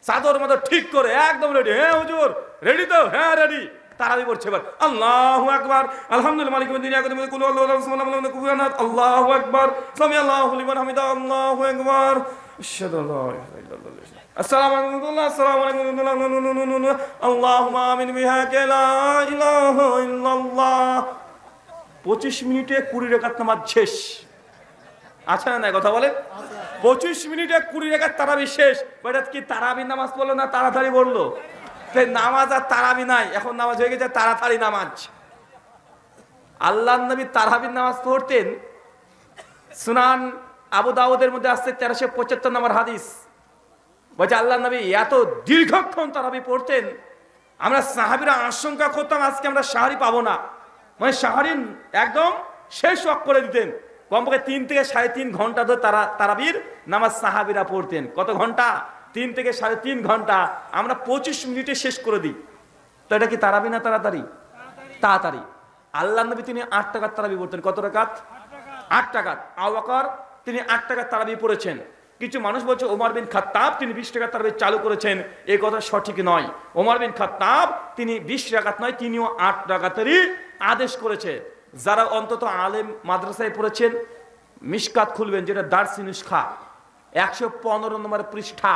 চাদর মাদর ঠিক করে একদম রেডি। হ্যাঁ হুজুর রেডি তো? হ্যাঁ রেডি। তারাবি পড়ছে এবার। আল্লাহু আকবার, আলহামদুলিল্লাহ মালিক ইয়াউমিদ্দিন, ইয়াকা না'বুদু ওয়া ইyyaka নাস্তাইন, আল্লাহু আকবার, সামি আল্লাহু লিমান হামিদা, আল্লাহু আকবার, আশহাদু আল্লা ইলাহা ইল্লাল্লাহ, আসসালামু আলাইকুম, আসসালামু আলাইকুম, আল্লাহুম্মা আমিন বিহাকা লা ইলাহা ইল্লাল্লাহ। 25 মিনিটে 20 রাকাত নামাজ শেষ। আচ্ছা না কথা বলে? 25 মিনিটে 20 রাকাত তারাবি শেষ। এটা কি তারাবি নামাজ পড়লো না তাড়াতাড়ি পড়লো? নামাজ আর তারাবি নাই, এখন নামাজ হয়ে গেছে তাড়াতাড়ি নামাজ। আল্লাহর নবী তারাবির নামাজ পড়তেন। সুনান আবু দাউদের মধ্যে আসছে 1375 নম্বর হাদিস, বলছে আল্লাহর নবী এত দীর্ঘক্ষণ তারাবি পড়তেন, আমরা সাহাবীরা আশঙ্কা করতাম আজকে আমরা সাহারি পাবো না। মানে সাহারি একদম শেষ ওয়াক্ত করে দিতেন। কমপক্ষে 3 থেকে 3.5 ঘন্টা ধরে তারাবির নামাজ সাহাবীরা পড়তেন। কত ঘন্টা? 3 থেকে 3.5 ঘন্টা। আমরা 25 মিনিটে শেষ করে দিই। তো এটা কি তারাবি না তাড়াতাড়ি? তাড়াতাড়ি। আল্লাহর নবী তিনি 8 রাকাত তারাবি পড়তেন। কত রাকাত? 8 রাকাত। আবু বকর তিনি 8 রাকাত তারাবি পড়েছেন। কিছু মানুষ বলছে ওমর বিন খাত্তাব তিনি 20 রাকাত তারাবি চালু করেছেন। এই কথা সঠিক নয়। ওমর বিন খাত্তাব তিনি 20 রাকাত নয়, তিনিও 8 রাকাতেরই আদেশ করেছে। যারা অন্তত আলেম মাদ্রাসায় পড়েছেন মিশকাত খুলবেন, যেটা দারসি নুসখা 115 নম্বর পৃষ্ঠা,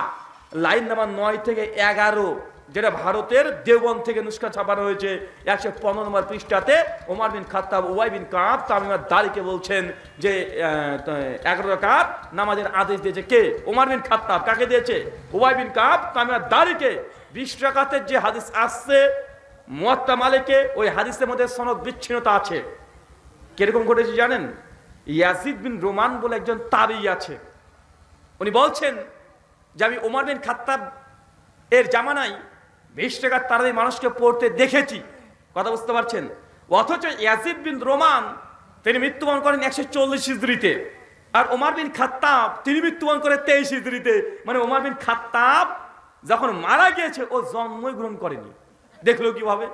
লাইন নাম্বার 9 থেকে 11, যেটা ভারতের দেওবন্দ থেকে নুসখা ছাপানো হয়েছে। 115 নম্বর পৃষ্ঠাতে ওমর বিন খাত্তাব উবাই বিন কাব তামিমার দারিকে বলছেন যে 11 রাকাত নামাজের আদেশ দিয়েছে কে? ওমর বিন খাত্তাব। কাকে দিয়েছে? উবাই বিন কাব তামিমার দারিকে। 20 রাকাতের যে হাদিস আসছে মুয়াত্তা মালিকে, ওই হাদিসের মধ্যে সনদ বিচ্ছিন্নতা আছে। কিরকম ঘটেছে জানেন? ইয়াজিদ বিন রোমান বলে একজন তাবি আছে, উনি বলছেন যে আমি ওমর বিন খাত্তাব এর জামানায় 20 রাকাত তারাবি মানুষকে পড়তে দেখেছি। কথা বুঝতে পারছেন? অথচ ইয়াজিদ বিন রোমান তিনি মৃত্যুবরণ করেন 140 হিজরিতে, আর ওমর বিন খাত্তাব তিনি মৃত্যুবরণ করেন 23 হিজরিতে। মানে ওমর বিন খাত্তাব যখন মারা গিয়েছে ও জন্মই গ্রহণ করেনি। দেখলো কিভাবে?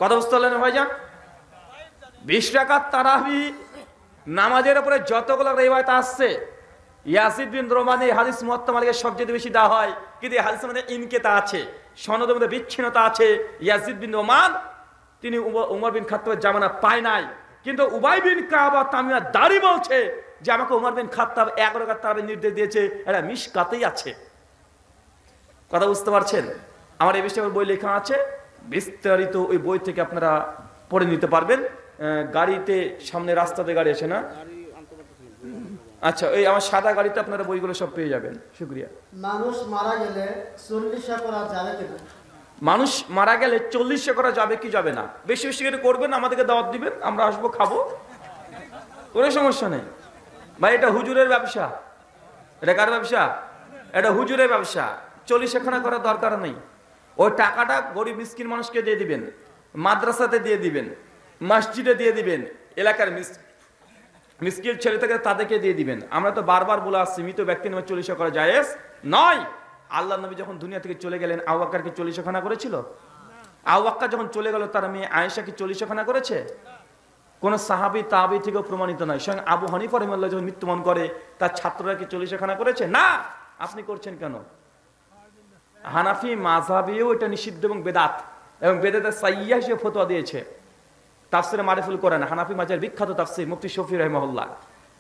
কথা বুঝতে পারলেন ভাইজান? 20 রাকাত তারাবি নামাজের উপরে যতগুলো রিওয়ায়াত আসছে, ইয়াজিদ বিন রোমান এই হাদিস মুয়াত্তা মালিকের সবচেয়ে বেশি দেওয়া হয়, কিন্তু এই হাদিসের মধ্যে ইনকিতা আছে, সনদের মধ্যে বিচ্ছিন্নতা আছে। ইয়াজিদ বিন রোমান তিনি উমর বিন খাত্তাবের জামানা পায় নাই, কিন্তু উবাই বিন কাব তামিমা দারি বলছে যে আমাকে উমর বিন খাত্তাব 11 রাকাত তারাবির নির্দেশ দিয়েছে। এটা মিশকাতেই আছে। কথা বুঝতে পারছেন? আমার এই বিষয়ে বই লেখা আছে, বিস্তারিত ওই বই থেকে আপনারা পড়ে নিতে পারবেন। গাড়িতে সামনে রাস্তাতে গাড়ি আছে না? আচ্ছা, এই আমার সাদা গাড়িতে আপনারা বইগুলো সব পেয়ে যাবেন। শুকরিয়া। মানুষ মারা গেলে 40 করা যাবে কিনা? মানুষ মারা গেলে 40 করা যাবে কি যাবে না? বেশি বেশি করে করবেন, আমাদেরকে দাওয়াত দিবেন, আমরা আসবো, খাবো, কোনো সমস্যা নেই ভাই। এটা হুজুরের ব্যবসা। এটা কার ব্যবসা? এটা হুজুরের ব্যবসা। 40 খানা করার দরকার নেই। ওই টাকাটা গরিব মিসকিন মানুষকে দিয়ে দিবেন, মাদ্রাসাতে দিয়ে দিবেন, মসজিদে দিয়ে দিবেন, এলাকার মিসকিন ছেলে থেকে তাদেরকে দিয়ে দিবেন। আমরা তো বারবার বলে আসছি মৃত ব্যক্তির নামে 40 করা জায়েজ নয়। আল্লাহ নবী যখন দুনিয়া থেকে চলে গেলেন আবু বকরকে 40 খানা করেছিল? আবু বকর যখন চলে গেল তার মেয়ে আয়েশা কি 40 খানা করেছে? কোন সাহাবী তাবী থেকে প্রমাণিত নয়। স্বয়ং আবু হানিফা রাহিমাহুল্লাহ যখন মৃত্যুবরণ করে তার ছাত্ররা কি 40 খানা করেছে? না। আপনি করছেন কেন? হানাফি মাযহাবেও এটা নিষিদ্ধ এবং বেদাত, এবং বেদাতের সাইয়্যা হিসেবে ফতোয়া দিয়েছে। তাফসিরে মারিফুল কোরআন হানাফি মাযহাবের বিখ্যাত তাফসীর মুফতি শফি রাহিমাহুল্লাহ,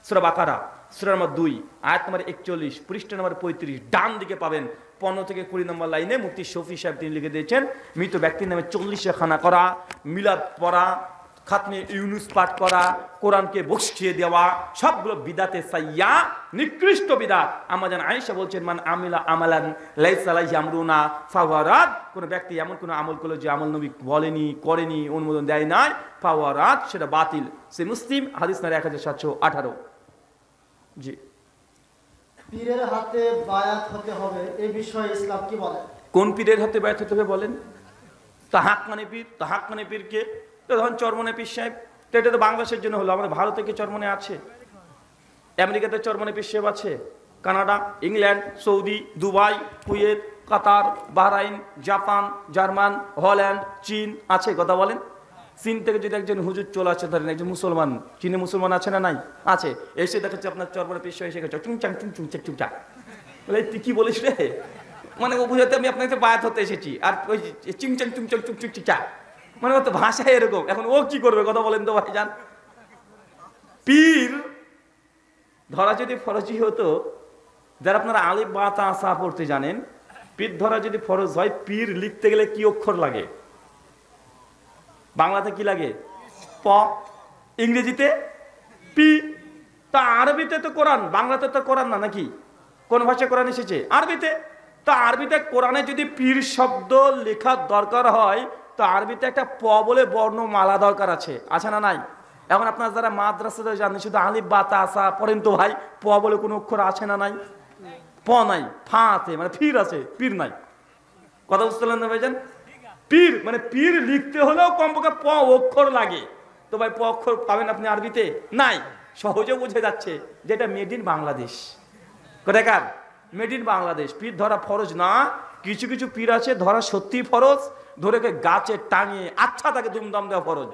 সূরা বাকারা সূরা নম্বর 2 আয়াত নম্বর 41 পৃষ্ঠা নম্বর 35 ডান দিকে পাবেন 15 থেকে 20 নম্বর লাইনে মুফতি শফি সাহেব তিনি লিখে দিয়েছেন মৃত ব্যক্তির নামে 40 খানা করা, মিলাদ পড়া, খাতমে ইউনুস পাঠ করা, কোরআনকে বসিয়ে দেওয়া সবগুলো বিদাতে সাইয়া, নিকৃষ্ট বিদাত। আমাদের আয়েশা বলছেন মান আমিলা আমালান লাইসা আলাইহি আমরুনা ফাহুয়া রাদ, কোন ব্যক্তি এমন কোন আমল করলো যে আমল নবী বলেনি, করেনি, অনুমোদন দেয় নাই, ফাহুয়া রাদ, সেটা বাতিল। সে মুসলিম হাদিস নাম্বার 1718। জি, পীরের হাতে বায়াত হতে হবে এই বিষয়ে ইসলাম কি বলে? কোন পীরের হাতে বায়াত হতে হবে বলেন? তাহাক মানে পীর, তাহাক মানে পীর কে? তো ধরুন চরমনে পীর সাহেব, তো এটা তো বাংলাদেশের জন্য হলো, আমাদের ভারতে কি চরমনে আছে? আমেরিকাতে চরমনে পীর সাহেব আছে, Canada, England, Saudi, Dubai, Kuwait, Qatar, Bahrain, Japan, German, Holland, চীন আছে, কথা বলেন। চীন থেকে যদি একজন হুজুর চলে আসে, ধরেন একজন মুসলমান, চীনে মুসলমান আছে না নাই? আছে। এসে দেখাচ্ছে আপনার চরমনে পীর সাহেব এসে গেছে চুংচাং চুংচুং চুংচাং, বলে তুই কি বলিস রে? মানে ও বুঝাতে আমি আপনাকে বায়াত হতে এসেছি, আর ওই চিংচাং চুংচাং চুংচুং চুংচা, মানে ও তো ভাষায় এরকম। এখন ও কি করবে কথা বলেন তো ভাইজান? পীর ধরা যদি ফরজি হতো, যারা আপনারা আলিফ বা তা সা পড়তে জানেন, পীর ধরা যদি ফরজ হয়, পীর লিখতে গেলে কি অক্ষর লাগে? বাংলাতে কি লাগে? প, ইংরেজিতে পি, তা আরবিতে তো কোরআন, বাংলাতে তো কোরআন না, নাকি? কোন ভাষায় কোরআন এসেছে? আরবিতে। তা আরবিতে কোরআনে যদি পীর শব্দ লেখার দরকার হয়, তো আরবিতে একটা প বলে বর্ণমালা দরকার আছে, আছে না নাই? এখন আপনার যারা মাদ্রাসাতে জানেন শুধু আলিফ বা তা সা পড়েন, তো ভাই প বলে কোনো অক্ষর আছে না নাই? প নাই, ফা আছে, মানে ফির আছে, পীর নাই। কথা বুঝতে পারলেন না ভাইজান? পীর মানে পীর লিখতে হলেও কমপক্ষে প অক্ষর লাগে, তো ভাই প অক্ষর পাবেন আপনি আরবিতে? নাই। সহজে বুঝে যাচ্ছে যে এটা মেড ইন বাংলাদেশ। কোথাকার? Made in Bangladesh. পীর ধরা ফরজ না, কিছু কিছু পীর আছে ধরা সত্যি ফরজ, ধরে গাছে টাঙিয়ে আচ্ছা তাকে দুমদাম দেওয়া ফরজ।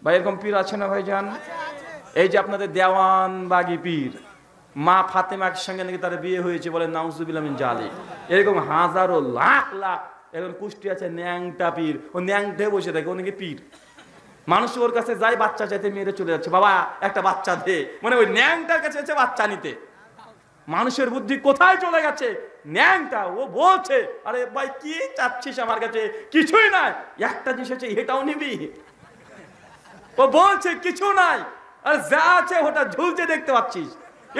ভাই এরকম পীর আছে না ভাইজান? এই যে আপনাদের দেওয়ানবাগী পীর, মা ফাতেমার সঙ্গে নাকি তার বিয়ে হয়েছে, বলে নাউজুবিল্লাহ মিন জালিক। এরকম হাজারো লাখ লাখ এখন কুষ্টি আছে ন্যাংটা পীর, ও ন্যাংটে বসে থাকে, ও নাকি পীর। মানুষ ওর কাছে যায় বাচ্চা চাইতে, মেয়েরে চলে যাচ্ছে, বাবা একটা বাচ্চা দে, মানে ওই ন্যাংটার কাছে আছে বাচ্চা নিতে। মানুষের বুদ্ধি কোথায় চলে গেছে? ন্যাংটা ও বলছে আরে ভাই কি চাচ্ছিস আমার কাছে? কিছুই নাই, একটা জিনিস আছে এটাও নিবি? ও বলছে কিছু নাই, আর যা আছে ওটা ঝুলছে দেখতে পাচ্ছিস,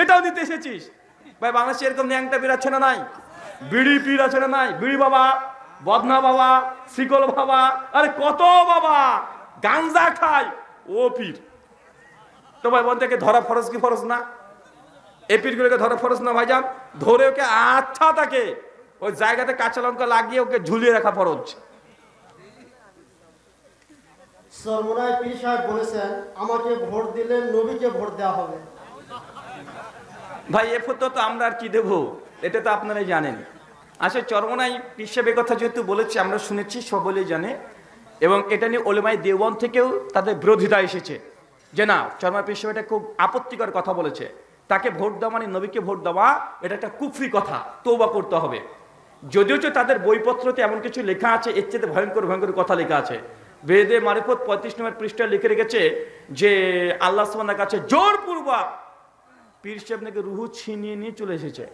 এটাও নিতে এসেছিস? ভাই বাংলাদেশে এরকম ন্যাংটা পীর আছে না নাই? বিড়ি পীর আছে না নাই? বিড়ি বাবা, বদনা বাবা, শিকল বাবা, আরে কত বাবা গাঞ্জা খায়, ও পীর। তো ভাই বলতে ধরা ফরজ কি ফরজ না? এই পীরগুলোকে ধরা ফরজ না ভাইজান? ধরে ওকে আচ্ছা তাকে ওই জায়গাতে কাঁচা লঙ্কা লাগিয়ে ওকে ঝুলিয়ে রাখা ফরজ। সরমুনায় পীর সাহেব বলেছেন আমাকে ভোট দিলে নবীকে ভোট দেওয়া হবে। ভাই এ ফতো তো আমরা আর কি দেবো, এটা তো আপনারাই জানেন। আসলে চরমনাই পীর সাহেব কথা যেহেতু বলেছে, আমরা শুনেছি, সকলেই জানে, এবং এটা নিয়ে ওলেমাই দেওয়ান থেকেও তাদের বিরোধিতা এসেছে যে না, চরমনাই পীর সাহেব এটা খুব আপত্তিকর কথা বলেছে, তাকে ভোট দেওয়া মানে নবীকে ভোট দেওয়া, এটা একটা কুফরি কথা, তওবা করতে হবে। যদিও তাদের বইপত্রতে এমন কিছু লেখা আছে, এর চেয়ে ভয়ঙ্কর ভয়ঙ্কর কথা লেখা আছে। বেদে মারিফত 35 নম্বর পৃষ্ঠায় লিখে রেখেছে যে আল্লাহ সুবহানাহু কাছে জোরপূর্বক পীর সাহেব নাকি রুহু ছিনিয়ে নিয়ে চলে এসেছে,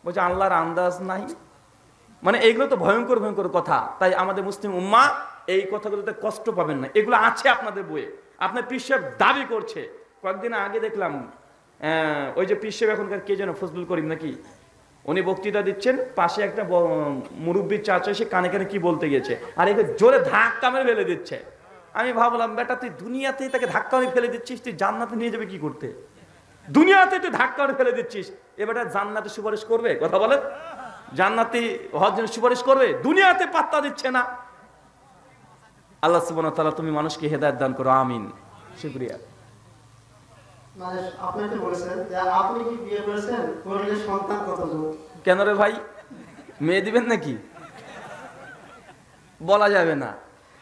বলছে আল্লাহর আন্দাজ নাই। মানে এগুলো তো ভয়ঙ্কর ভয়ঙ্কর কথা, তাই আমাদের মুসলিম উম্মাহ এই কথাগুলোতে কষ্ট পাবেন না, এগুলো আছে আপনাদের বইয়ে। আপনার পীর সাহেব দাবি করছে, কয়েকদিন আগে দেখলাম ওই যে পীর সাহেব এখনকার কে যেন ফজলুল করিম নাকি, উনি বক্তৃতা দিচ্ছেন, পাশে একটা মুরব্বীর চাচা এসে কানে কানে কি বলতে গেছে, আর একে জোরে ধাক্কা মেরে ফেলে দিচ্ছে। আমি ভাবলাম বেটা তুই দুনিয়াতেই তাকে ধাক্কা মেরে ফেলে দিচ্ছিস, তুই জান্নাতে নিয়ে যাবে কি করতে? দুনিয়াতে তুই ধাক্কা মেরে ফেলে দিচ্ছিস, এবারে জান্নাতে সুপারিশ করবে? কথা বলে জান্নাতি হওয়ার জন্য সুপারিশ করবে? দুনিয়াতে পাত্তা দিচ্ছে না। আল্লাহ সুবহানাহু ওয়া তাআলা তুমি মানুষকে হেদায়েত দান করো, আমিন। শুকরিয়া। মানে আপনি কি বলেছেন যে আপনি কি বিয়ে করেছেন, করলে সন্তান কতজন? কেন রে ভাই, মেয়ে দিবেন নাকি? বলা যাবে না।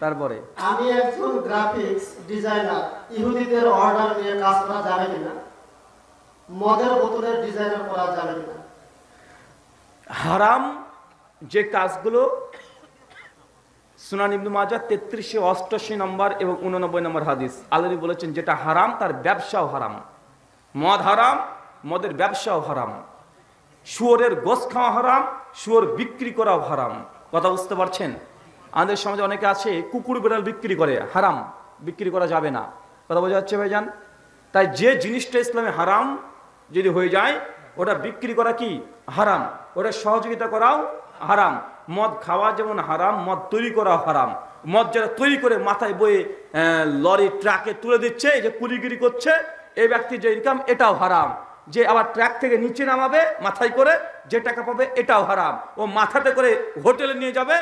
তারপরে আমি একজন গ্রাফিক্স ডিজাইনার, ইহুদিদের অর্ডার নিয়ে কাজ করা যাবে কিনা? মদের বোতলের ডিজাইনার করা যাবে কিনা? হারাম যে কাজগুলো সুনান ইবনে মাজাহ 3388 নম্বর এবং 89 নম্বর হাদিস, আল্লাহ বলেছেন যেটা হারাম তার ব্যবসাও হারাম। মদ হারাম, মদের ব্যবসাও হারাম, শুয়োরের গোশত খাওয়া হারাম, শুয়োর বিক্রি করাও হারাম। কথা বুঝতে পারছেন? আমাদের সমাজে অনেকে আছে কুকুর বিড়াল বিক্রি করে, হারাম, বিক্রি করা যাবে না। কথা বোঝা যাচ্ছে ভাইজান? তাই যে জিনিসটা ইসলামে হারাম যদি হয়ে যায়, ওটা বিক্রি করা কি হারাম, ওটা সহযোগিতা করাও হারাম। মদ খাওয়া যেমন হারাম, মদ তৈরি করাও হারাম। মদ যারা তৈরি করে মাথায় বয়ে লরি ট্রাকে তুলে দিচ্ছে, এই যে কুলিগিরি করছে, এই ব্যক্তির যে ইনকাম এটাও হারাম। যে আবার ট্রাক থেকে নিচে নামাবে মাথায় করে, যে টাকা পাবে এটাও হারাম। ও মাথাতে করে হোটেলে নিয়ে যাবে,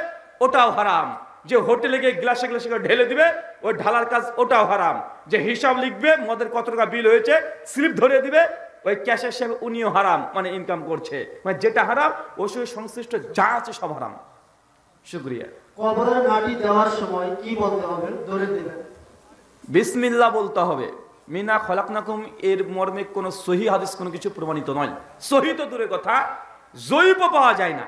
ওটাও হারাম। যে হোটেলে গিয়ে গ্লাসে গ্লাসে করে ঢেলে দিবে, ওই ঢালার কাজ ওটাও হারাম। যে হিসাব লিখবে মদের কত টাকা বিল হয়েছে, স্লিপ ধরিয়ে দিবে, ওই ক্যাশের হিসেবে উনিও হারাম, মানে ইনকাম করছে। মানে যেটা হারাম ওর সঙ্গে সংশ্লিষ্ট যা আছে সব হারাম। শুকরিয়া। কবরের মাটি দেওয়ার সময় কি বলতে হবে? দলিল দিবেন। বিসমিল্লাহ বলতে হবে। মিনা খলাকনাকুম এর মর্মে কোনো সহি হাদিস কোনো কিছু প্রমাণিত নয়। সহি তো দূরের কথা, জয়ীব পাওয়া যায় না।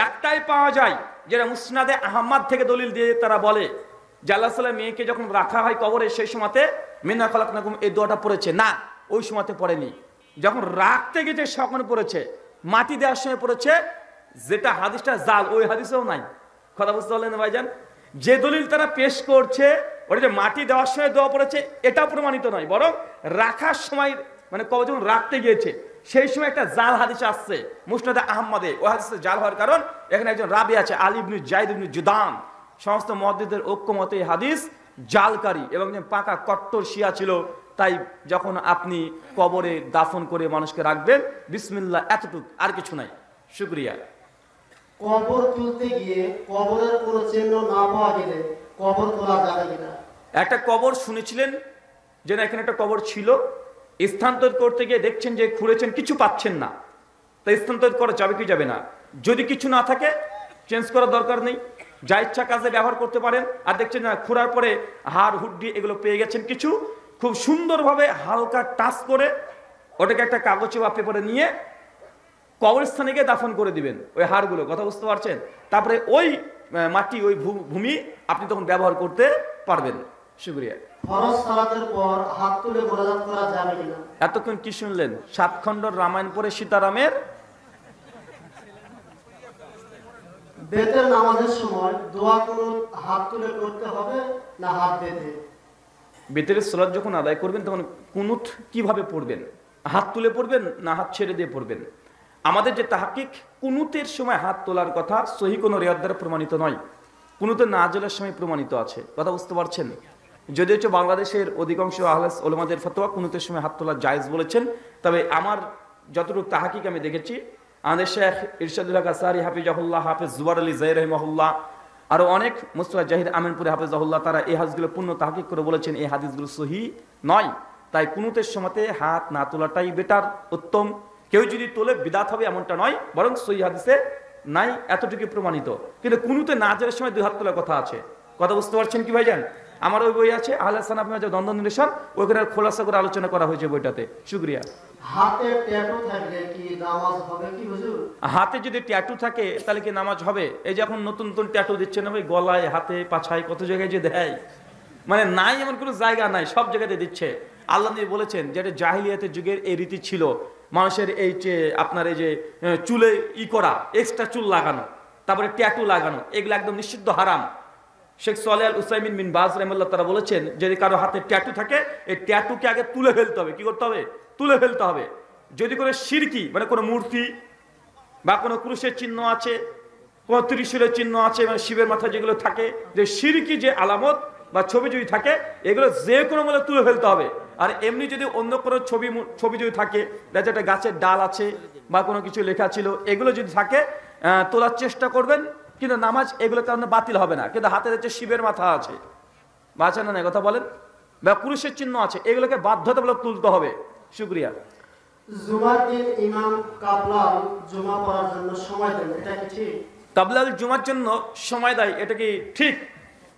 একটাই পাওয়া যায়, যেটা মুসনাদে আহমদ থেকে দলিল দিয়ে তারা বলে যে আল্লাহ সাল্লাম মেয়েকে যখন রাখা হয় কবরে, সেই সময়তে মিনা খলাকনাকুম এই দোয়াটা পড়েছে না, ওই সময়তে পড়েনি। যখন রাখতে গেছে তখন পড়েছে, মাটি দেওয়ার সময় পড়েছে, যেটা হাদিসটা জাল, ওই হাদিসেও নাই। কথা বুঝতে পারলেন ভাইজান? যে দলিল তারা পেশ করছে ওটা যে মাটি দেওয়ার সময় দোয়া পড়েছে এটা প্রমাণিত নয়, বরং রাখার সময় মানে কবে যখন রাখতে গিয়েছে সেই সময় একটা জাল হাদিস আসছে মুসনাদে আহমদে। ওই হাদিসে জাল হওয়ার কারণ এখানে একজন রাবি আছে, আলী ইবনে যায়েদ ইবনে জুদান। সমস্ত মুহাদ্দিসদের ঐক্যমতে এই হাদিস জালকারী এবং পাকা কট্টর শিয়া ছিল। তাই যখন আপনি কবরে দাফন করে মানুষকে রাখবেন, বিসমিল্লাহ এতটুক, আর কিছু নাই। শুকরিয়া। কবর তুলতে গিয়ে কবরের কোনো চিহ্ন না পাওয়া গেলে কবর তোলা যাবে কিনা? একটা কবর শুনেছিলেন যে না এখানে একটা কবর ছিল, স্থানান্তর করতে গিয়ে দেখছেন যে খুঁড়েছেন, কিছু পাচ্ছেন না, তাই স্থানান্তর করা যাবে কি যাবে না? যদি কিছু না থাকে চেঞ্জ করার দরকার নেই, যা ইচ্ছা কাজে ব্যবহার করতে পারেন। আর দেখছেন না খুঁড়ার পরে হাড় হুড্ডি এগুলো পেয়ে গেছেন কিছু, খুব সুন্দরভাবে হালকা টাচ করে ওটাকে একটা কাগজে বা পেপারে নিয়ে কবরস্থানে গিয়ে দাফন করে দিবেন ওই হাড়গুলো। কথা বুঝতে পারছেন? তারপরে ওই মাটি, ওই ভূমি আপনি তখন ব্যবহার করতে পারবেন। শুকরিয়া। ফরজ সালাতের পর হাত তুলে মোনাজাত করা যাবে কিনা? এতক্ষণ কি শুনলেন? 7 খণ্ড রামায়ণ পড়ে সীতারামের বেতের নামাজের সময় দোয়া কুনুত হাত তুলে করতে হবে না হাত বেঁধে? বেতের সালাত যখন আদায় করবেন তখন কুনুত কিভাবে পড়বেন? হাত তুলে পড়বেন না হাত ছেড়ে দিয়ে পড়বেন? আমাদের যে তাহকিক, কুনুতের সময় হাত তোলার কথা সহি কোনো রিওয়ায়াত দ্বারা প্রমাণিত নয়, কুনুতের নাজেলের সময় প্রমাণিত আছে। কথা বুঝতে পারছেন? যদি হচ্ছে বাংলাদেশের অধিকাংশ আহলে উলামাদের ফতোয়া কুনুতের সময় হাত তোলা জায়েজ বলেছেন, তবে আমার যতটুকু তাহকিক আমি দেখেছি, আমাদের শেখ ইরশাদুল হক আসারি হাফিজাহুল্লাহ, হাফেজ জুবার আলী জাহির রহিমাহুল্লাহ, আরো অনেক মুস্তাফা জাহিদ আমিনপুরি হাফেজাহুল্লাহ, তারা এই হাদিসগুলো পূর্ণ তাহকিক করে বলেছেন এই হাদিসগুলো সহি নয়। তাই কুনুতের সময়তে হাত না তোলাটাই বেটার, উত্তম। কেউ যদি তোলে বিদাত হবে এমনটা নয়, বরং সহি হাদিসে নাই, এতটুকু প্রমাণিত। কিন্তু কুনুতে না যাওয়ার সময় 2 হাত তোলার কথা আছে। কথা বুঝতে পারছেন কি ভাইজান? আমার ওই বই আছে আহলে সানাফ যে দ্বন্দ্ব নিরসন, ওইখানে খোলাসা করে আলোচনা করা হয়েছে বইটাতে। শুকরিয়া। হাতে ট্যাটু থাকলে কি নামাজ হবে কি হুজুর? হাতে যদি ট্যাটু থাকে তাহলে কি নামাজ হবে? এই যে এখন নতুন নতুন ট্যাটু দিচ্ছে না ভাই, গলায়, হাতে, পাছায়, কত জায়গায় যে দেয়, মানে নাই এমন কোনো জায়গা নাই, সব জায়গাতে দিচ্ছে। আল্লাহ নবী বলেছেন যে এটা জাহিলিয়াতের যুগের এই রীতি ছিল, মানুষের এই যে আপনার এই যে চুলে করা, এক্সট্রা চুল লাগানো, তারপরে ট্যাটু লাগানো, এগুলো একদম নিষিদ্ধ, হারাম। শেখ সালেহ আল উসাইমিন বিন বাজ রাহিমাহুল্লাহ তারা বলেছেন যদি কারো হাতে ট্যাটু থাকে, এই ট্যাটুকে আগে তুলে ফেলতে হবে। কি করতে হবে? তুলে ফেলতে হবে। যদি কোনো শিরকি মানে কোনো মূর্তি বা কোনো ক্রুশের চিহ্ন আছে, কোনো ত্রিশূলের চিহ্ন আছে, মানে শিবের মাথায় যেগুলো থাকে, যে শিরকি যে আলামত বা ছবি যদি থাকে, এগুলো যে কোনো মূল্যে তুলে ফেলতে হবে। আর এমনি যদি অন্য কোনো ছবি যদি থাকে, দেখা একটা গাছের ডাল আছে বা কোনো কিছু লেখা ছিল, এগুলো যদি থাকে তোলার চেষ্টা করবেন, কিন্তু নামাজ এগুলোর কারণে বাতিল হবে না। কিন্তু হাতে হচ্ছে শিবের মাথা আছে, বাঁচেন না কথা বলেন, বা পুরুষের চিহ্ন আছে, এগুলোকে বাধ্যতামূলক তুলতে হবে। শুকরিয়া। জুমার দিন ইমাম কাবলাল জুমা পড়ার জন্য সময় দেন, এটা কি ঠিক? কাবলাল জুমার জন্য সময় দেয়, এটা কি ঠিক?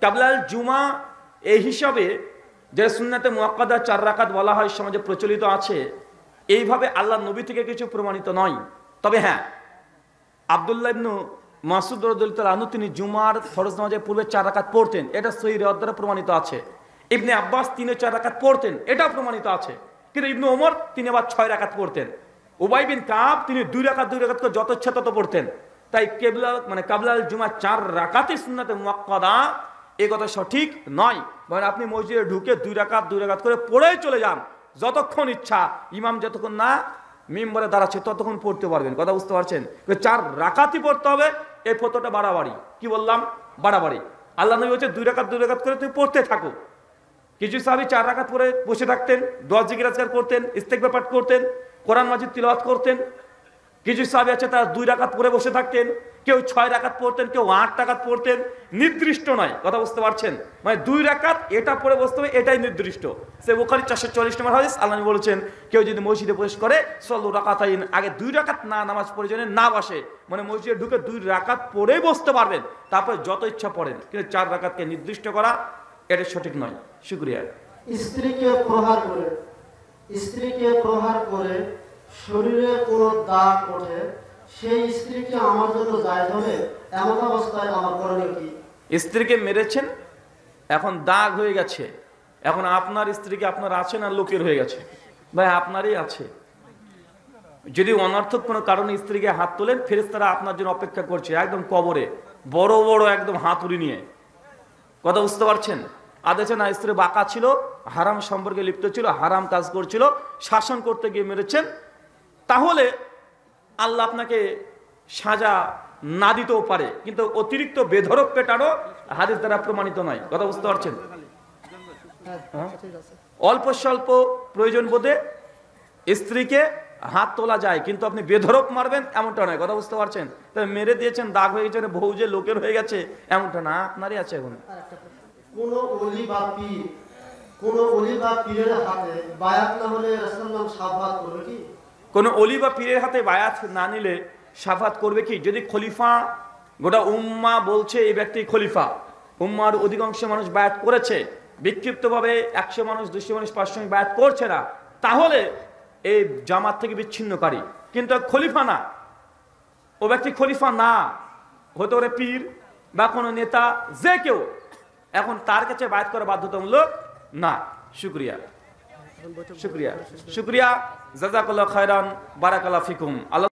কাবলাল জুমা এই হিসাবে যে সুন্নাতে মুআক্কাদা 4 রাকাত বলা হয় সমাজে প্রচলিত আছে, এইভাবে আল্লাহ নবী থেকে কিছু প্রমাণিত নয়। তবে হ্যাঁ, আব্দুল্লাহ ইবনে মাসউদ রাদিয়াল্লাহু তাআলা আনহু তিনি জুমার ফরজ নামাজের পূর্বে 4 রাকাত পড়তেন, এটা সহিহ রিওয়ায়াত দ্বারা প্রমাণিত আছে। ইবনে আব্বাস 3 ও 4 রাকাত পড়তেন, এটাও প্রমাণিত আছে। কিন্তু ইবনে ওমর তিনি আবার 6 রাকাত পড়তেন। উবাই বিন কাব তিনি 2 রাকাত করে যত ইচ্ছা তত পড়তেন। তাই কাবলাল জুমা 4 রাকাতই সুন্নাতে মুআক্কাদা, এই কথা সঠিক নয়। মানে আপনি মসজিদে ঢুকে 2 রাকাত করে পড়েই চলে যান, যতক্ষণ ইচ্ছা, ইমাম যতক্ষণ না মিম্বরে দাঁড়াচ্ছে ততক্ষণ পড়তে পারবেন। কথা বুঝতে পারছেন? 4 রাকাতই পড়তে হবে, এই ফতোটা বাড়াবাড়ি। কি বললাম? বাড়াবাড়ি। আল্লাহ নবী বলছে 2 রাকাত করে তুমি পড়তে থাকো। কিছু সাহাবী 4 রাকাত পরে বসে থাকতেন, দোয়া জিকির আজকার করতেন, ইস্তেগফার পাঠ করতেন, কোরআন মাজিদ তিলাওয়াত করতেন। কিছু সাহাবী আছে তারা 2 রাকাত পরে বসে থাকতেন, কেউ 6 রাকাত পড়তেন, কেউ 8 রাকাত পড়তেন। নির্দিষ্ট নয়। কথা বুঝতে পারছেন? মানে 2 রাকাত এটা পরে বসতে হবে, এটাই নির্দিষ্ট। সে বুখারী 440 নম্বর হাদিস। আল্লাহ নবী বলেছেন কেউ যদি মসজিদে প্রবেশ করে সল্লু রাকাতাইন, আগে 2 রাকাত না নামাজ প্রয়োজনে না বসে, মানে মসজিদে ঢুকে 2 রাকাত পরেই বসতে পারবেন, তারপরে যত ইচ্ছা পড়েন। কিন্তু 4 রাকাতকে নির্দিষ্ট করা এটা সঠিক নয়। শুকরিয়া। স্ত্রীকে প্রহার করে শরীরে কোনো দাগ ওঠে, সেই স্ত্রীকে আমার জন্য জায়েজ হবে? এমন অবস্থায় আমার করণীয় কি? স্ত্রীকে মেরেছেন, এখন দাগ হয়ে গেছে, এখন আপনার স্ত্রীকে আপনার আছে না লোকের হয়ে গেছে? ভাই আপনারই আছে। যদি অনর্থক কোনো কারণে স্ত্রীকে হাত তোলেন, ফেরেশতারা আপনার জন্য অপেক্ষা করছে একদম কবরে, বড় বড় একদম হাতুড়ি নিয়ে। কথা বুঝতে পারছেন? আদেশে না, স্ত্রী বাঁকা ছিল, হারাম সম্পর্কে লিপ্ত ছিল, হারাম কাজ করছিল, শাসন করতে গিয়ে মেরেছেন, তাহলে আল্লাহ আপনাকে সাজা না দিতেও পারে, কিন্তু অতিরিক্ত বেধড়ক পেটানো হাদিস দ্বারা প্রমাণিত নয়। কথা বুঝতে পারছেন? অল্প স্বল্প প্রয়োজন বোধে স্ত্রীকে হাত তোলা যায়, কিন্তু আপনি বেধড়ক মারবেন এমনটা নয়। কথা বুঝতে পারছেন? তবে মেরে দিয়েছেন, দাগ হয়ে গেছে, বউ যে লোকের হয়ে গেছে এমনটা না, আপনারই আছে। এখন কোনো ওলি বা পীরের হাতে বায়াত না হলে রাসূলুল্লাহ শাফাত করবে কি? কোনো অলি বা পীরের হাতে বায়াত না নিলে শাফাত করবে কি? যদি খলিফা, গোটা উম্মাহ বলছে এই ব্যক্তি খলিফা, উম্মার অধিকাংশ মানুষ বায়াত করেছে, বিক্ষিপ্তভাবে 100 মানুষ 200 মানুষ 500 মানুষ বায়াত করছে না, তাহলে এই জামাত থেকে বিচ্ছিন্নকারী। কিন্তু খলিফা না, ও ব্যক্তি খলিফা না, হতে পারে পীর বা কোনো নেতা, যে কেউ, এখন তার কাছে বায়াত করা বাধ্যতামূলক না। শুকরিয়া। জাযাকাল্লাহু খায়রান, বারাকাল্লাহু ফিকুম।